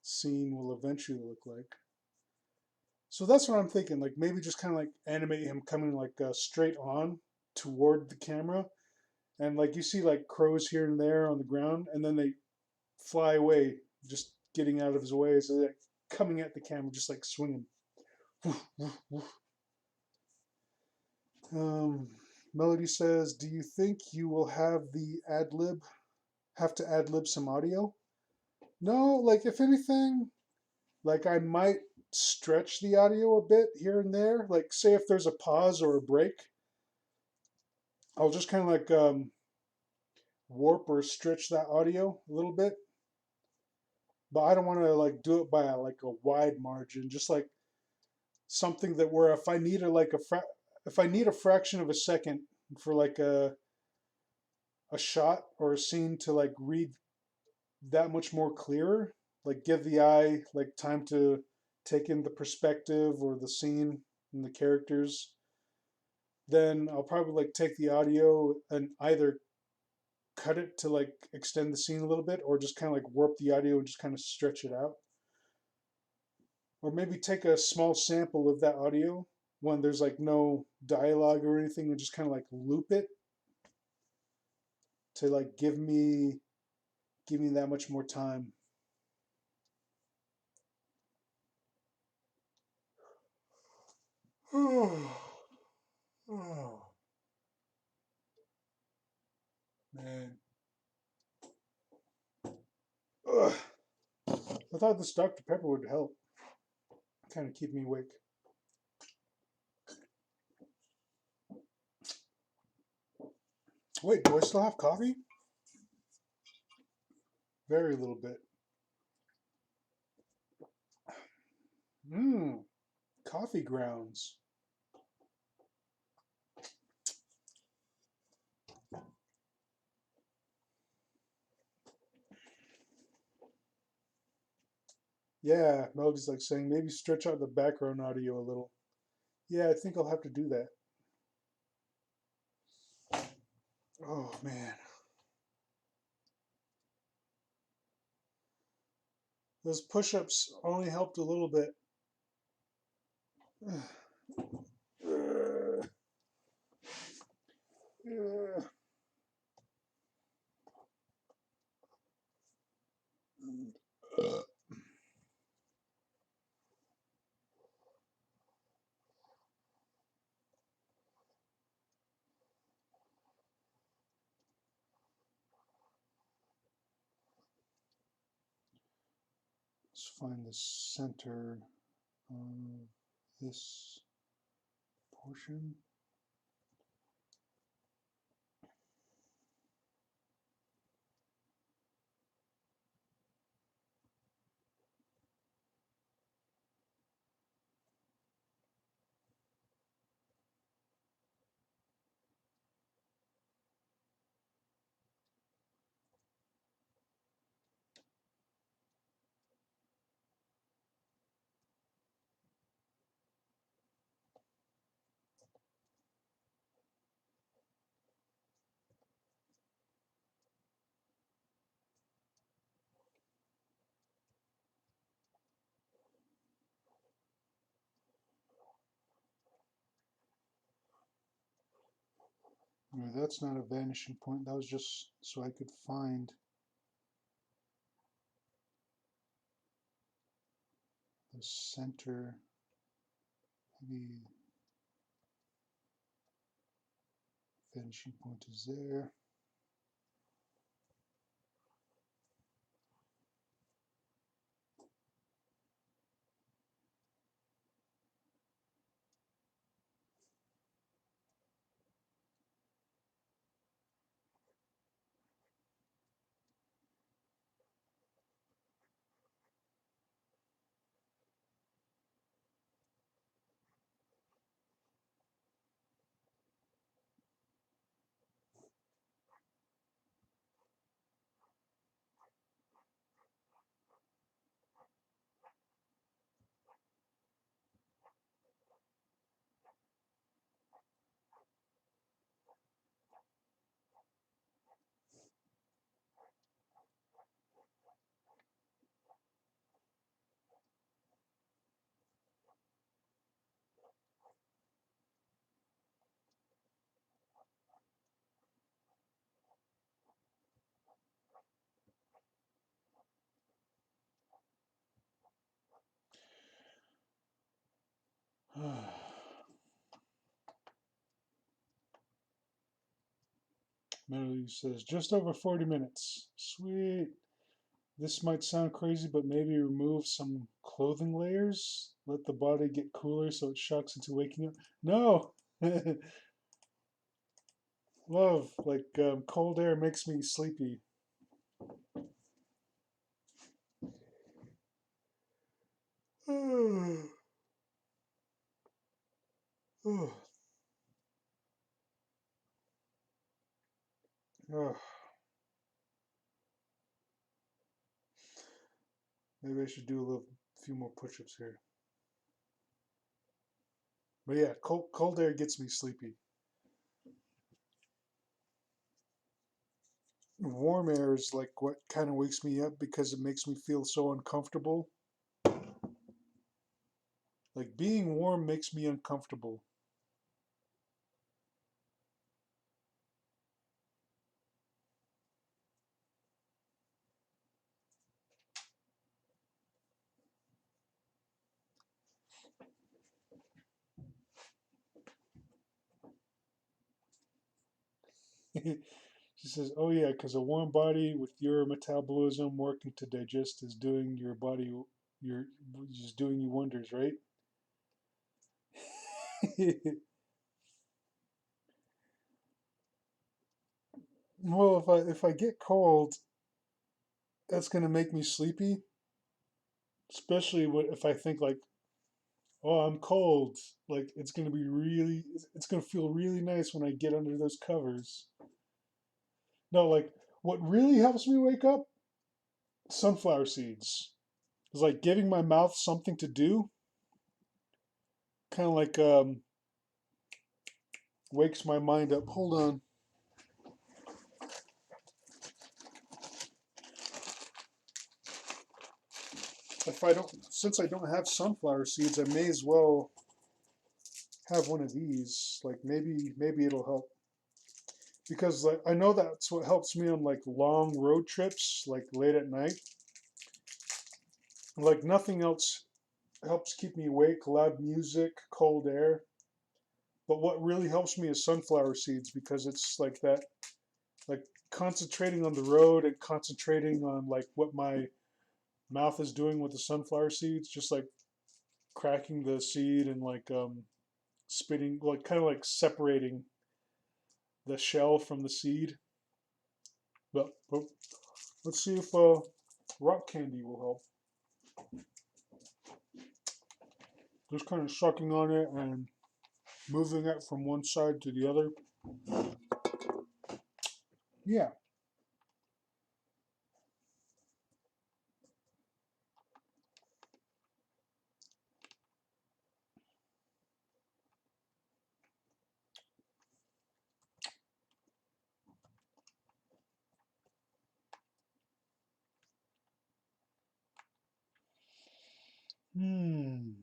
scene will eventually look like. So that's what I'm thinking. Like maybe just kind of like animate him coming like straight on toward the camera, and like you see like crows here and there on the ground, and then they fly away, just getting out of his way. So they're coming at the camera, just like swinging. Um, Melody says, "Do you think you will have to ad lib some audio?" No, like if anything, like I might stretch the audio a bit here and there. Like say if there's a pause or a break, I'll just kind of like warp or stretch that audio a little bit. But I don't want to like do it by like a wide margin. Just like something that where if I need a fraction of a second for like a shot or a scene to like read that much more clearer, like give the eye like time to take in the perspective or the scene and the characters, then I'll probably like take the audio and either cut it to like extend the scene a little bit or just kind of like warp the audio and just kind of stretch it out. Or maybe take a small sample of that audio when there's like no dialogue or anything and just kind of like loop it to like give me that much more time. Oh, oh man. Ugh. I thought this Dr. Pepper would help kind of keep me awake. Wait, do I still have coffee? Very little bit. Mmm, coffee grounds. Yeah, Melody's like saying maybe stretch out the background audio a little. Yeah, I think I'll have to do that. Oh man. Those push-ups only helped a little bit. Let's find the center of this portion. No, that's not a vanishing point. That was just so I could find the center. Maybe vanishing point is there. Melody says just over 40 minutes. Sweet. This might sound crazy, but maybe remove some clothing layers. Let the body get cooler so it shocks into waking up. No! Love, like cold air makes me sleepy. Oh, oh, oh. Maybe I should do a little few more push-ups here. But yeah, cold air gets me sleepy. Warm air is like what kind of wakes me up because it makes me feel so uncomfortable. Like being warm makes me uncomfortable. She says, "Oh yeah, because a warm body with your metabolism working to digest is doing your body, your just doing you wonders, right?" Well, if I get cold, that's gonna make me sleepy. Especially if I think like, "Oh, I'm cold." Like it's gonna be really, it's gonna feel really nice when I get under those covers. No, like what really helps me wake up? Sunflower seeds. It's like giving my mouth something to do. Kind of like wakes my mind up. Hold on. if I don't, since I don't have sunflower seeds, I may as well have one of these. Like maybe it'll help because like I know that's what helps me on like long road trips, like late at night. Like nothing else helps keep me awake. Loud music, cold air. But what really helps me is sunflower seeds because it's like that, like concentrating on the road and concentrating on like what my mouth is doing with the sunflower seeds, just like cracking the seed and like spitting, like kind of like separating the shell from the seed. But let's see if rock candy will help. Just kind of sucking on it and moving it from one side to the other. Yeah. Hmm.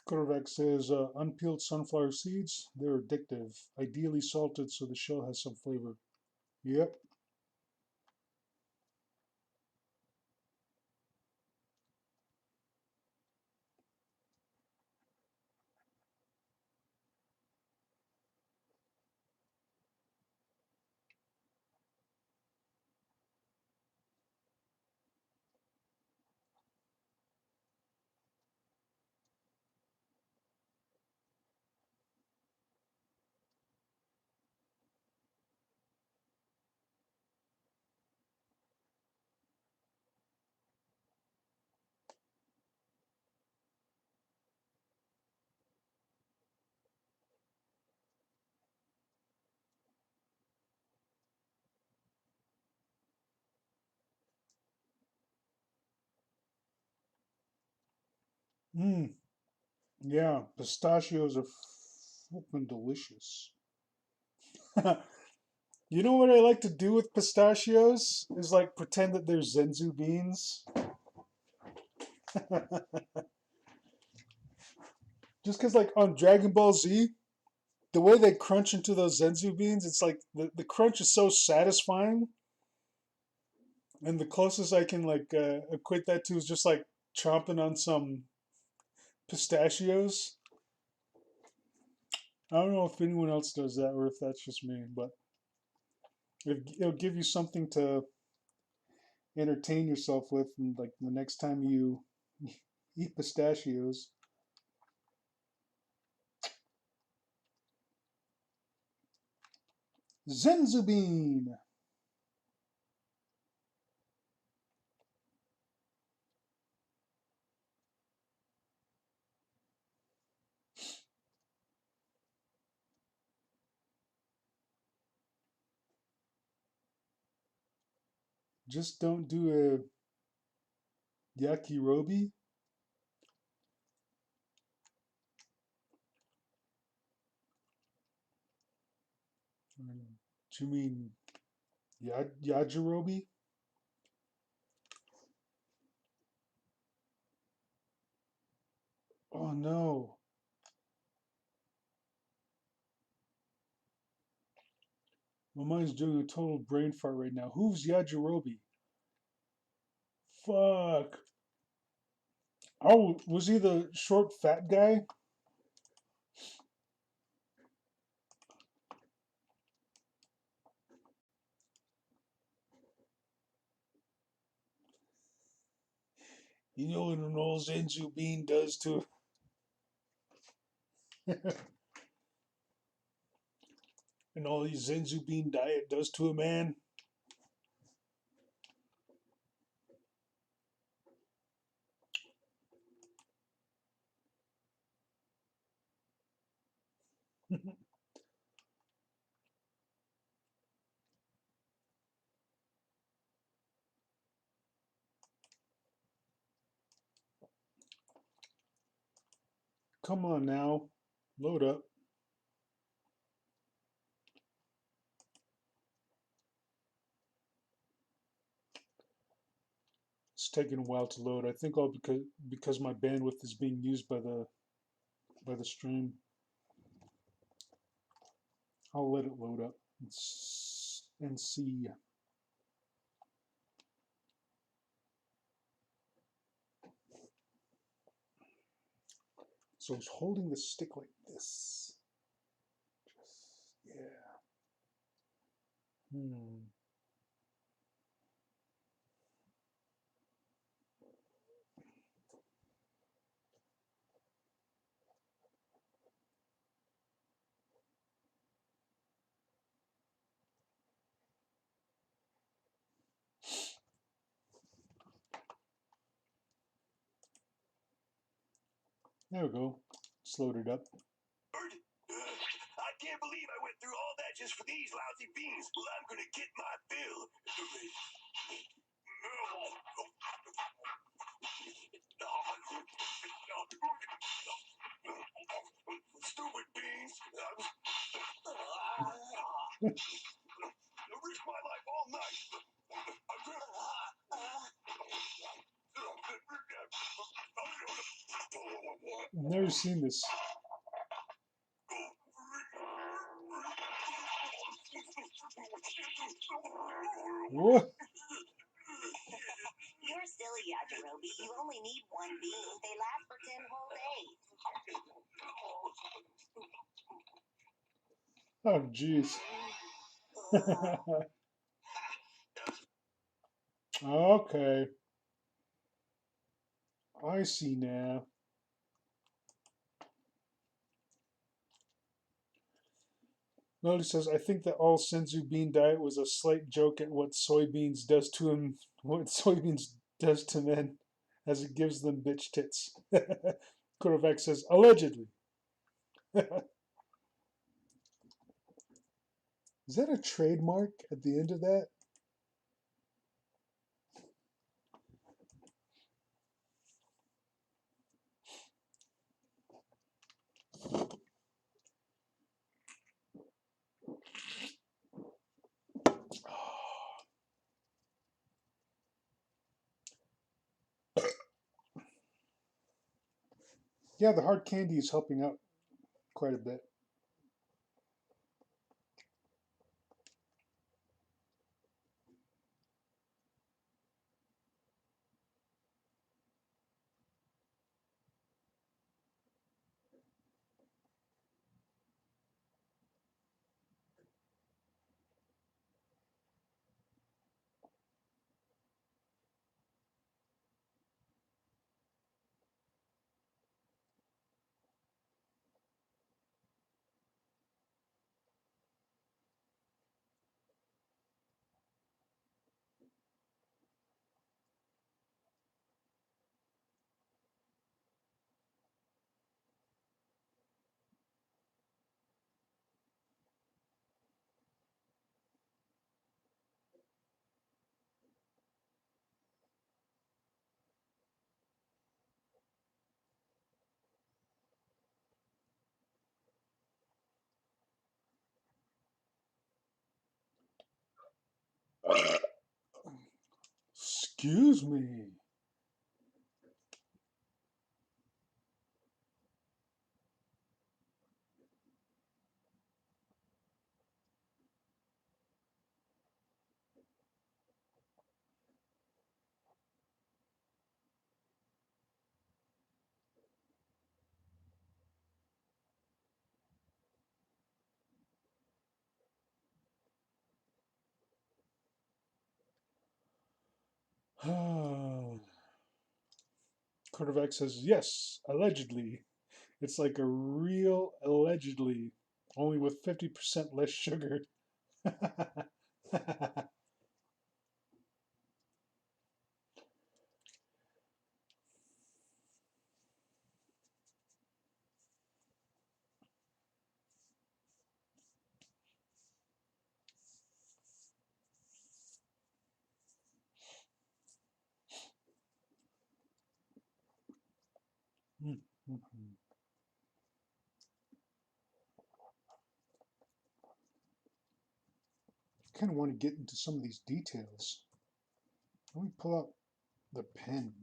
Kovac says unpeeled sunflower seeds, they're addictive. Ideally salted so the shell has some flavor. Yep. Mmm. Yeah. Pistachios are flippin' delicious. You know what I like to do with pistachios? Is like pretend that they're Zenzu beans. Just because, like, on Dragon Ball Z, the way they crunch into those Zenzu beans, it's like the crunch is so satisfying. And the closest I can, like, equate that to is just like chomping on some pistachios. I don't know if anyone else does that or if that's just me, but it'll give you something to entertain yourself with. And, like, the next time you eat pistachios, Zenzu bean. Just don't do a yakirobe. Do you mean yajirobe? Oh no. My mind's doing a total brain fart right now. Who's Yajirobe? Fuck. Oh, was he the short fat guy? You know what an old Zenzu bean does to. And all these Zenzu bean diet does to a man. Come on now, load up. It's taking a while to load. I think all because my bandwidth is being used by the stream. I'll let it load up and see. So I was holding the stick like this. Just, yeah. There we go. Just loaded up. I can't believe I went through all that just for these lousy beans. Well, I'm gonna get my fill. Stupid beans. I risked my life all night. I've never seen this. What? You're silly, Yajirobe. You only need one bean. They last for 10 whole days. Oh, jeez. Okay. I see now. Nobody says, I think that all senzu bean diet was a slight joke at what soybeans does to him, what soybeans does to men, as it gives them bitch tits. Korovak says, allegedly. Is that a trademark at the end of that? Yeah, the hard candy is helping out quite a bit. Excuse me. Korovak says, yes, allegedly. It's like a real allegedly, only with 50% less sugar. I kind of want to get into some of these details. Let me pull out the pen.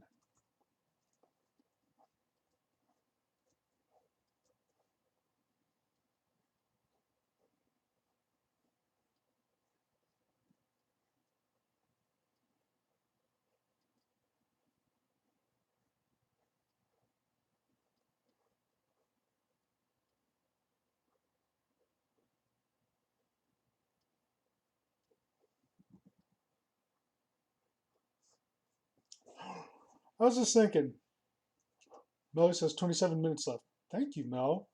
I was just thinking, Mel says 27 minutes left. Thank you, Mel.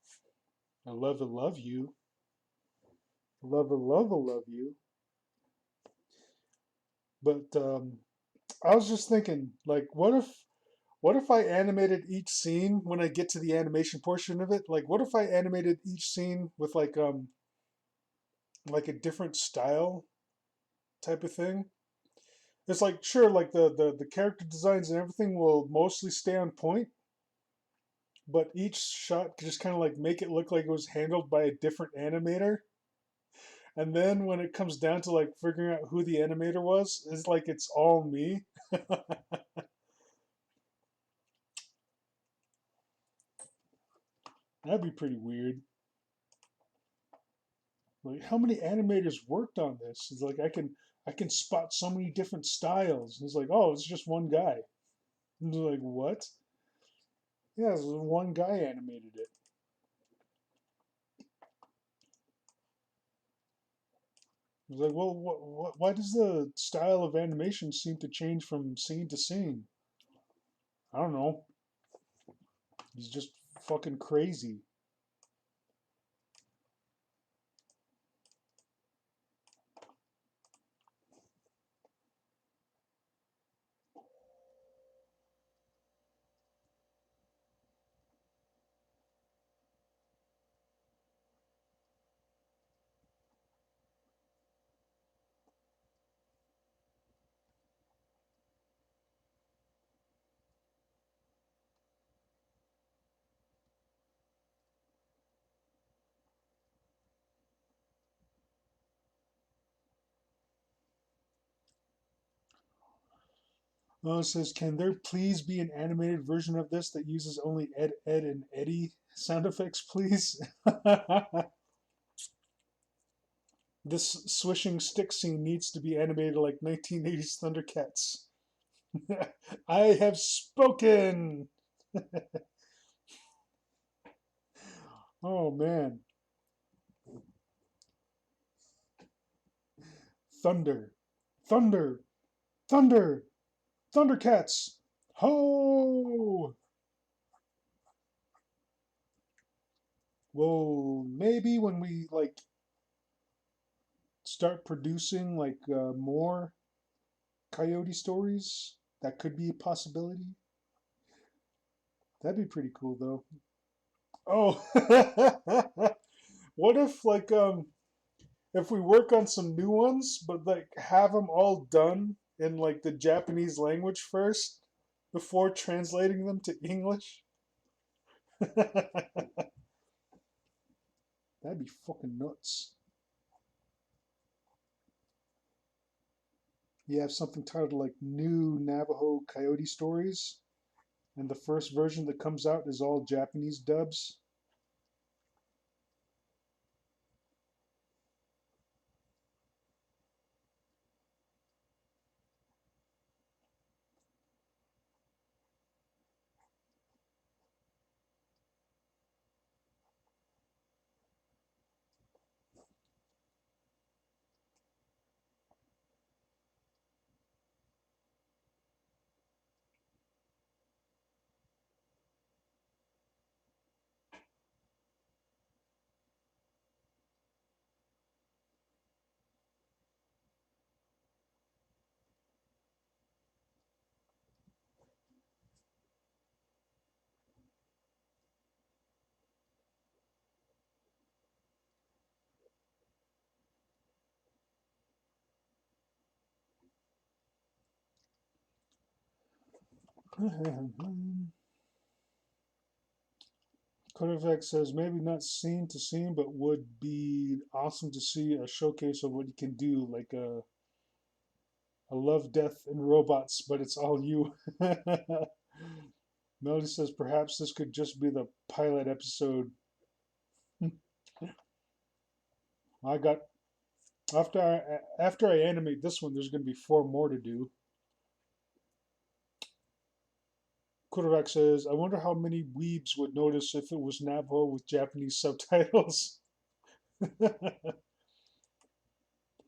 I love you. Love you. But I was just thinking, like, what if I animated each scene when I get to the animation portion of it? Like, what if I animated each scene with like a different style type of thing? It's like sure, like the character designs and everything will mostly stay on point, but each shot could just kind of like make it look like it was handled by a different animator. And then when it comes down to like figuring out who the animator was, it's like it's all me. That'd be pretty weird. Like how many animators worked on this? It's like I can spot so many different styles. It's like, oh, it's just one guy. And it's like, what? Yeah, it's one guy animated it. It's like, well, why does the style of animation seem to change from scene to scene? I don't know. He's just fucking crazy. Oh, it says, can there please be an animated version of this that uses only Ed, Ed, and Eddie sound effects, please? This swishing stick scene needs to be animated like 1980s Thundercats. I have spoken! Oh man. Thunder. Thunder. Thunder. Thundercats. Ho! Well, maybe when we like start producing like more coyote stories, that could be a possibility. That'd be pretty cool though. Oh, what if like if we work on some new ones, but like have them all done in like the Japanese language first before translating them to English? That'd be fucking nuts. You have something titled like New Navajo Coyote Stories, and the first version that comes out is all Japanese dubs. Kodak says maybe not scene to scene, but would be awesome to see a showcase of what you can do, like a love, death, and robots, but it's all you. Melody says perhaps this could just be the pilot episode. I got after I animate this one, there's going to be 4 more to do. Kurovak says, I wonder how many weebs would notice if it was Navajo with Japanese subtitles.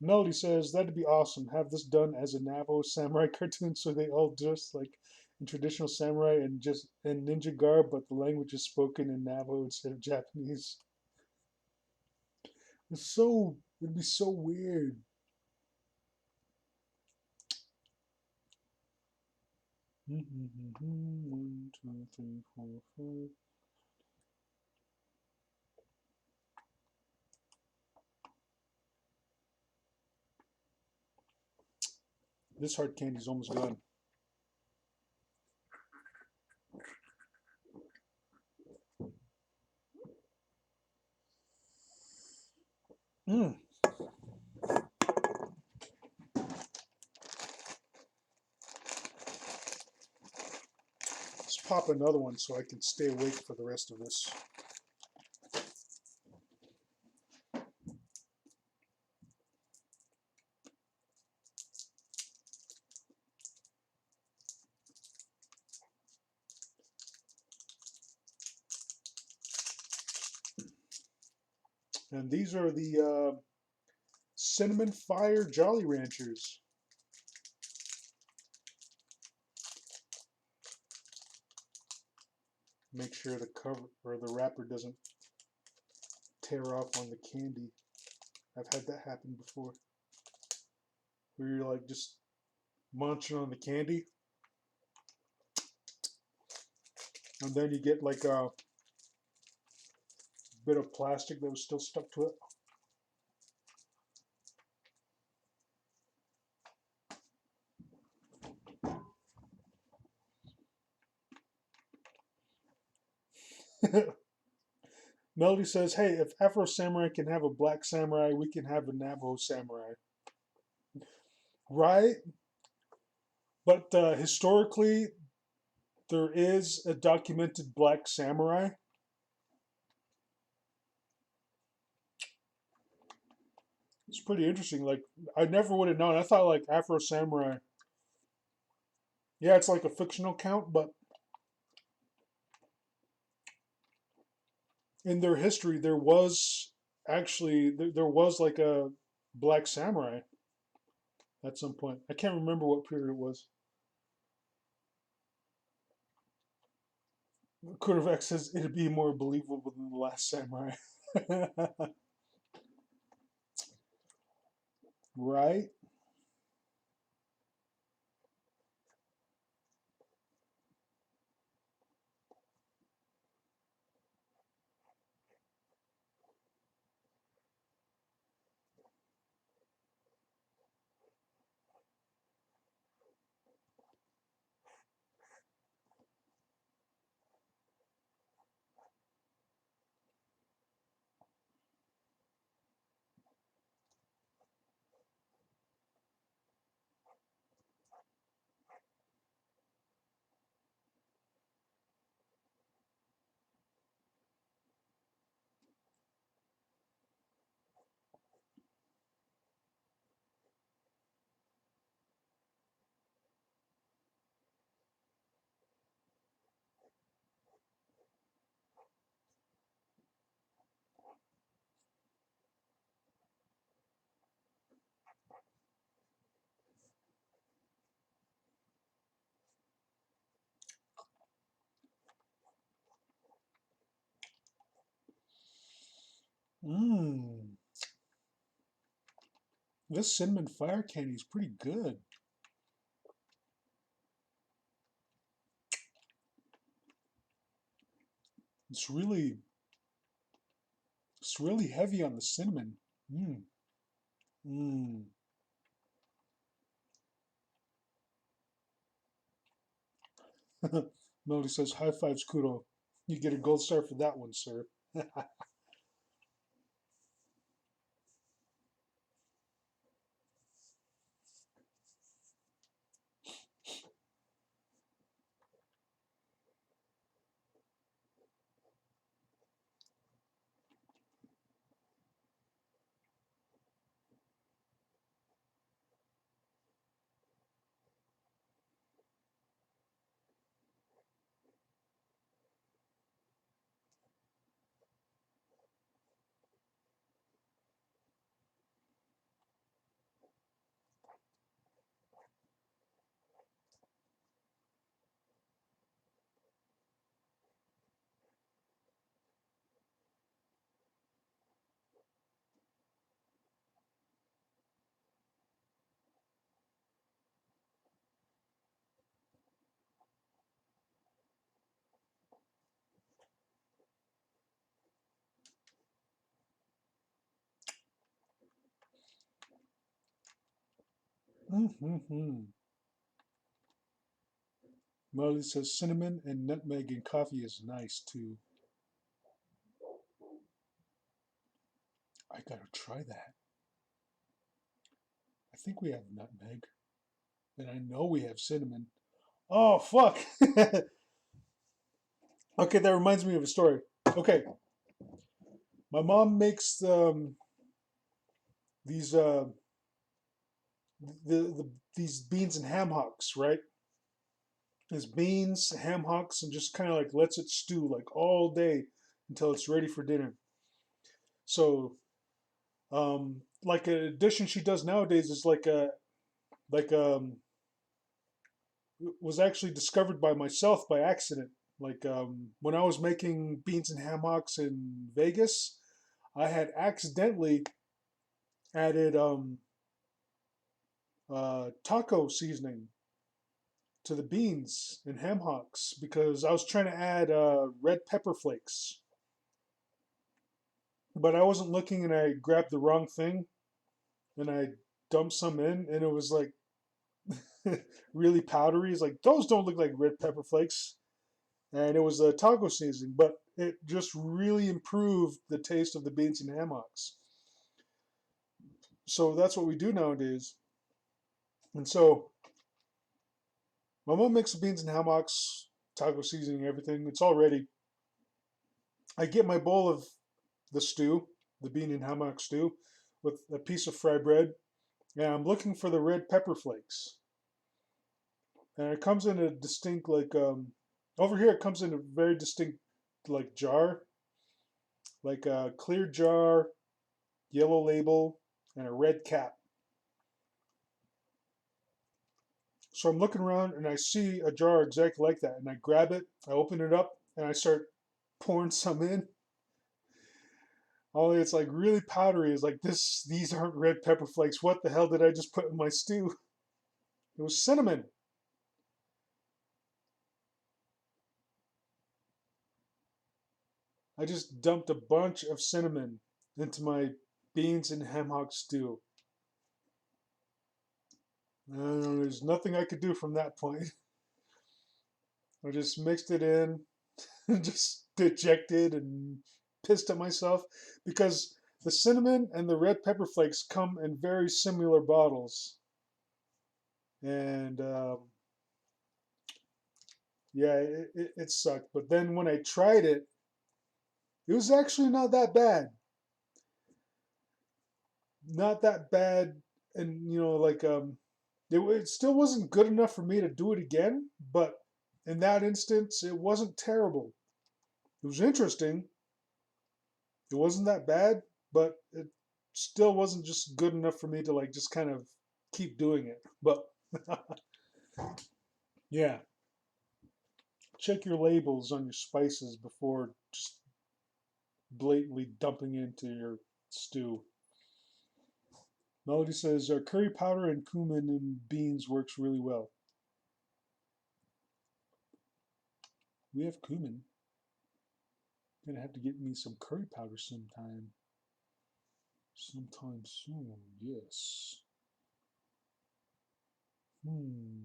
Melody says, that'd be awesome. Have this done as a Navajo samurai cartoon so they all dress like in traditional samurai and just in ninja garb, but the language is spoken in Navajo instead of Japanese. It'd be so weird. One, two, three, four, five. This hard candy's almost gone. Mm. Let's pop another one so I can stay awake for the rest of this. And these are the Cinnamon Fire Jolly Ranchers. Make sure the cover or the wrapper doesn't tear off on the candy. I've had that happen before. Where you're like just munching on the candy, and then you get like a bit of plastic that was still stuck to it. Melody says, hey, if Afro Samurai can have a black samurai, we can have a Navajo samurai. Right? But historically, there is a documented black samurai. It's pretty interesting. Like, I never would have known. I thought, like, Afro Samurai. Yeah, it's like a fictional count, but in their history, there was actually, there was like a black samurai at some point. I can't remember what period it was. Kurvek says it'd be more believable than the last samurai. Right? Mmm. This cinnamon fire candy is pretty good. It's really, it's really heavy on the cinnamon. Mmm. Mmm. Melody says, high fives, Kudo. You get a gold star for that one, sir. Mm-hmm. Melody says, cinnamon and nutmeg in coffee is nice too. I gotta try that. I think we have nutmeg. And I know we have cinnamon. Oh, fuck. Okay, that reminds me of a story. Okay, my mom makes these these beans and ham hocks, right? There's beans, ham hocks, and just kind of like lets it stew like all day until it's ready for dinner. So, like a addition she does nowadays is like was actually discovered by myself by accident. Like when I was making beans and ham hocks in Vegas, I had accidentally added taco seasoning to the beans and ham hocks because I was trying to add red pepper flakes, but I wasn't looking and I grabbed the wrong thing and I dumped some in and it was like really powdery. It's like those don't look like red pepper flakes, and it was a taco seasoning, but it just really improved the taste of the beans and ham hocks. So that's what we do nowadays. And so my mom makes the beans and ham hocks, taco seasoning, everything. It's all ready. I get my bowl of the stew, the bean and ham hock stew, with a piece of fry bread, and I'm looking for the red pepper flakes. And it comes in a distinct over here it comes in a very distinct like jar, like a clear jar, yellow label, and a red cap. So I'm looking around and I see a jar exactly like that, and I grab it, I open it up, and I start pouring some in. Only it's like really powdery. It's like this. These aren't red pepper flakes. What the hell did I just put in my stew? It was cinnamon. I just dumped a bunch of cinnamon into my beans and ham hock stew. There's nothing I could do from that point. I just mixed it in, just dejected and pissed at myself because the cinnamon and the red pepper flakes come in very similar bottles. And yeah, it sucked. But then when I tried it, it was actually not that bad. Not that bad. And, it still wasn't good enough for me to do it again. But in that instance, it wasn't terrible. It was interesting. It wasn't that bad, but it still wasn't just good enough for me to like just kind of keep doing it. But yeah, check your labels on your spices before just blatantly dumping into your stew. Melody says curry powder and cumin in beans works really well. We have cumin. Gonna have to get me some curry powder sometime soon. Yes. Hmm.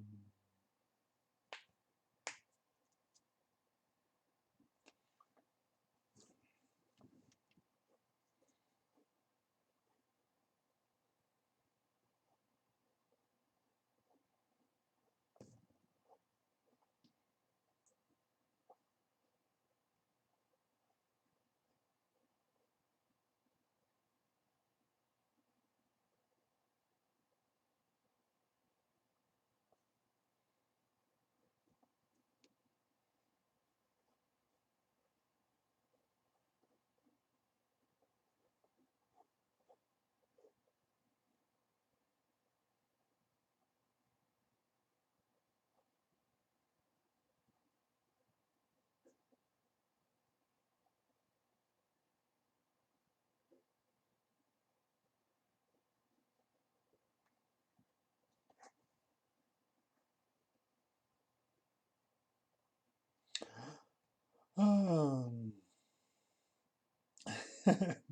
Um,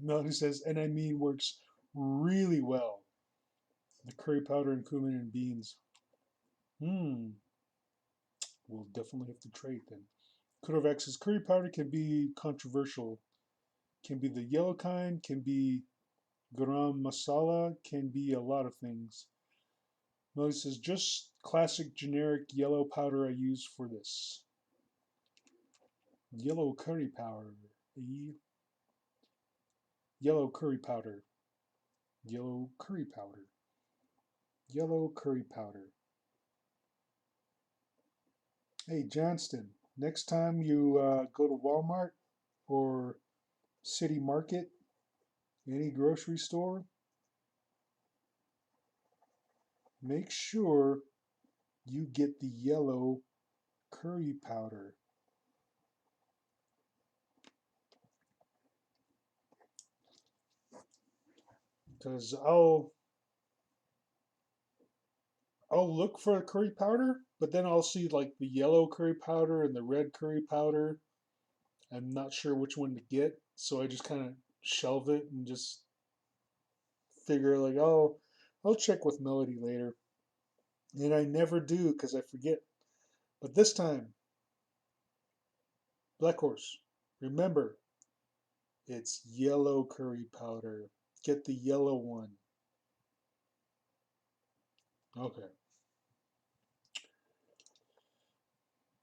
Melody says, and I mean works really well. The curry powder and cumin and beans. Hmm. We'll definitely have to trade then. Kudovac says curry powder can be controversial. Can be the yellow kind, can be garam masala, can be a lot of things. Melody says just classic generic yellow powder I use for this. Yellow curry powder. Yellow curry powder. Yellow curry powder. Yellow curry powder. Hey, Johnston, next time you go to Walmart or City Market, any grocery store, make sure you get the yellow curry powder. Because I'll look for a curry powder, but then I'll see like the yellow curry powder and the red curry powder. I'm not sure which one to get, so I just kind of shelve it and just figure like, oh, I'll check with Melody later. And I never do because I forget. But this time, Black Horse, remember, it's yellow curry powder. Get the yellow one. Okay.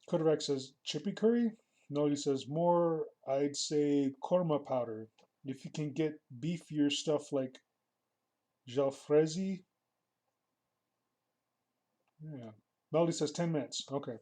Kodak says chippy curry. Melody says more, I'd say korma powder. If you can get beefier stuff like jalfrezi. Yeah. Melody says 10 minutes. Okay.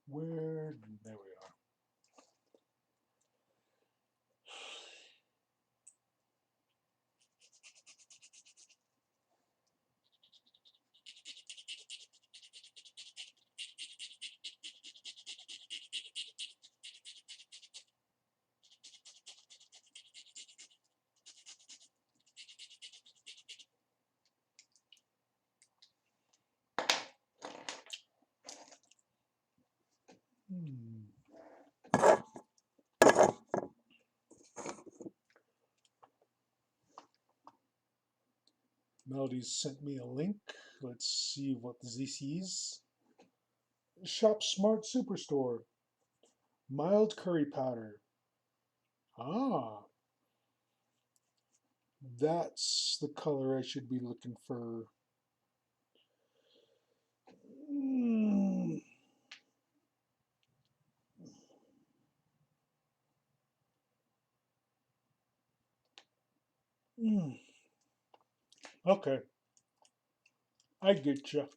Where? There we are. Hmm. Melody's sent me a link. Let's see what this is. Shop Smart Superstore. Mild curry powder. Ah, that's the color I should be looking for. Mm, mm. Okay, I get you.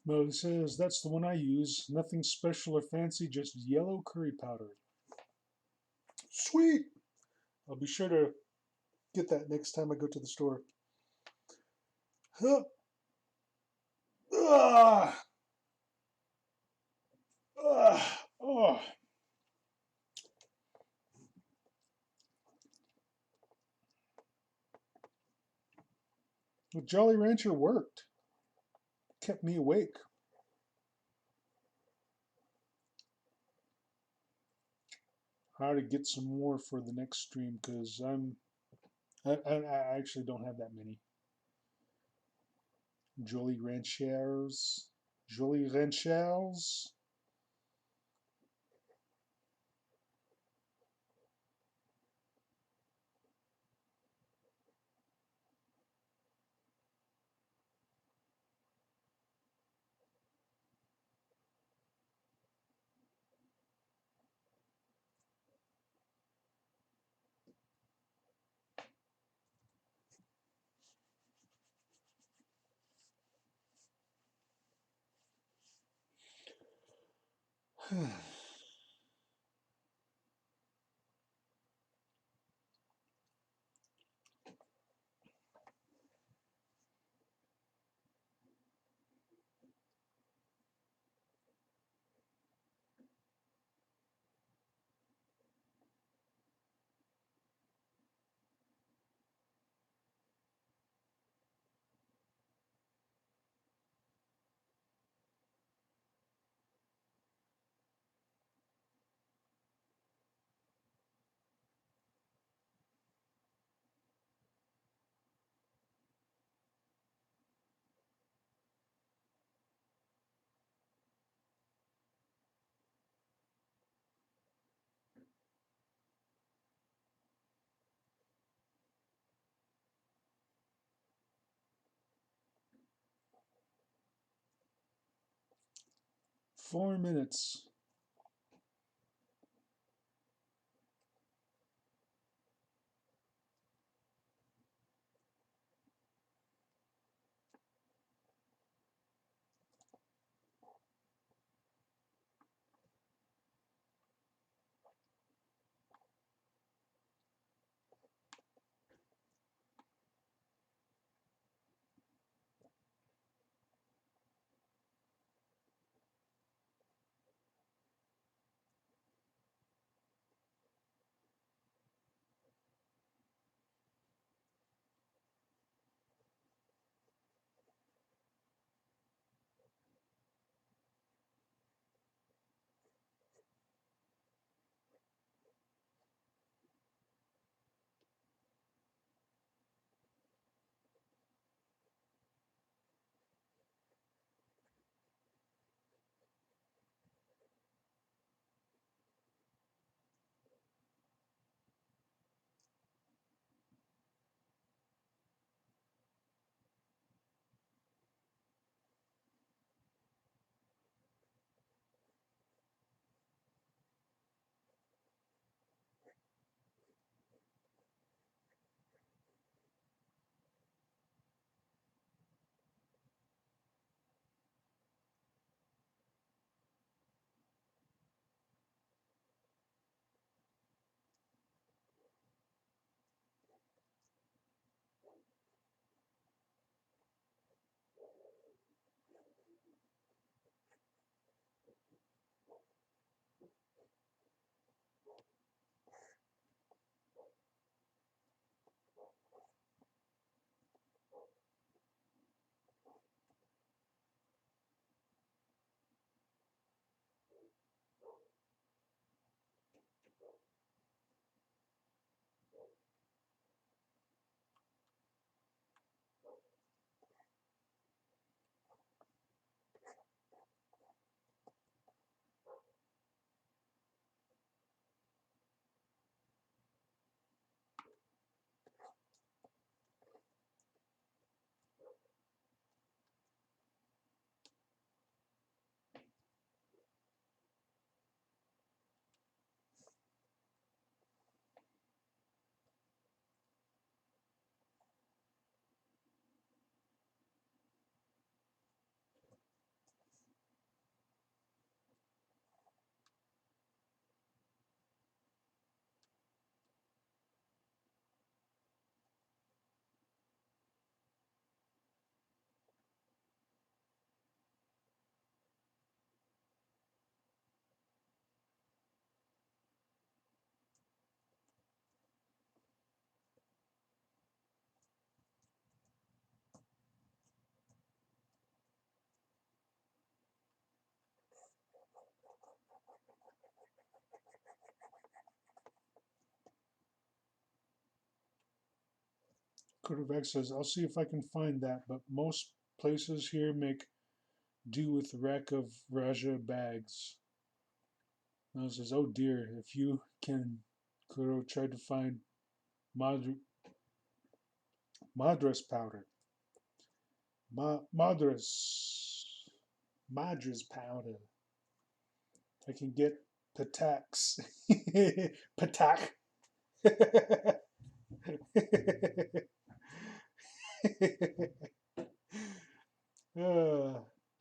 Well, it says that's the one I use. Nothing special or fancy, just yellow curry powder. Sweet! I'll be sure to get that next time I go to the store. Huh. Ah, oh. The Jolly Rancher worked. Kept me awake. I ought to get some more for the next stream because I actually don't have that many. Jolly Ranchers. Jolly Ranchers. 4 minutes. Kodovac says, I'll see if I can find that, but most places here make do with the rack of Raja bags. Now says, oh dear, if you can, Kuro tried to find Madras powder. Madras powder. I can get Patax. Patak.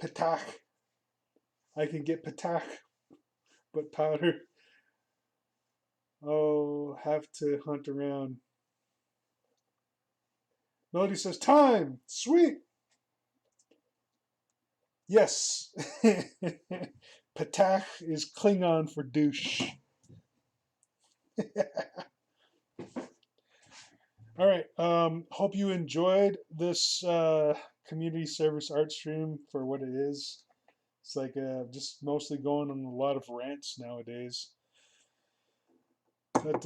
Patak. I can get Patak, but powder. Oh, have to hunt around. Melody says, time! Sweet! Yes. Patak is Klingon for douche. All right. Hope you enjoyed this community service art stream for what it is. It's like just mostly going on a lot of rants nowadays. But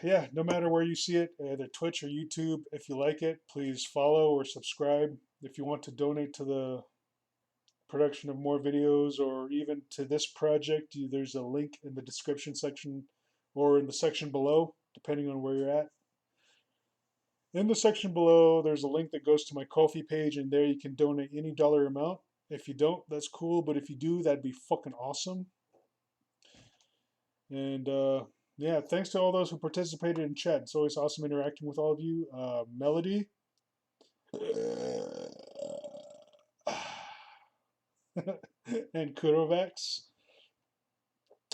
yeah, no matter where you see it, either Twitch or YouTube, if you like it, please follow or subscribe. If you want to donate to the production of more videos or even to this project, there's a link in the description section or in the section below, depending on where you're at. In the section below, there's a link that goes to my Ko-fi page, and there you can donate any dollar amount. If you don't, that's cool, but if you do, that'd be fucking awesome. And yeah, thanks to all those who participated in chat. It's always awesome interacting with all of you. Melody. And Kurovax.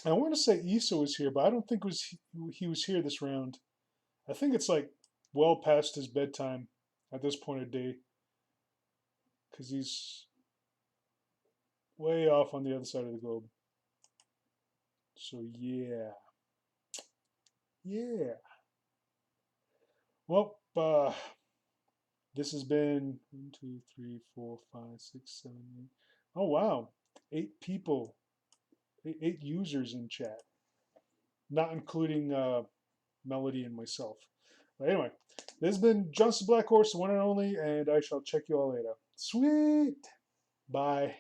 I want to say Issa was here, but I don't think he was here this round. I think it's like well past his bedtime at this point of day, because he's way off on the other side of the globe. So yeah, yeah. Well, this has been 1, 2, 3, 4, 5, 6, 7, 8. Oh wow, 8 people, eight users in chat, not including Melody and myself. But anyway, this has been Johnson Black Horse, the one and only, and I shall check you all later. Sweet. Bye.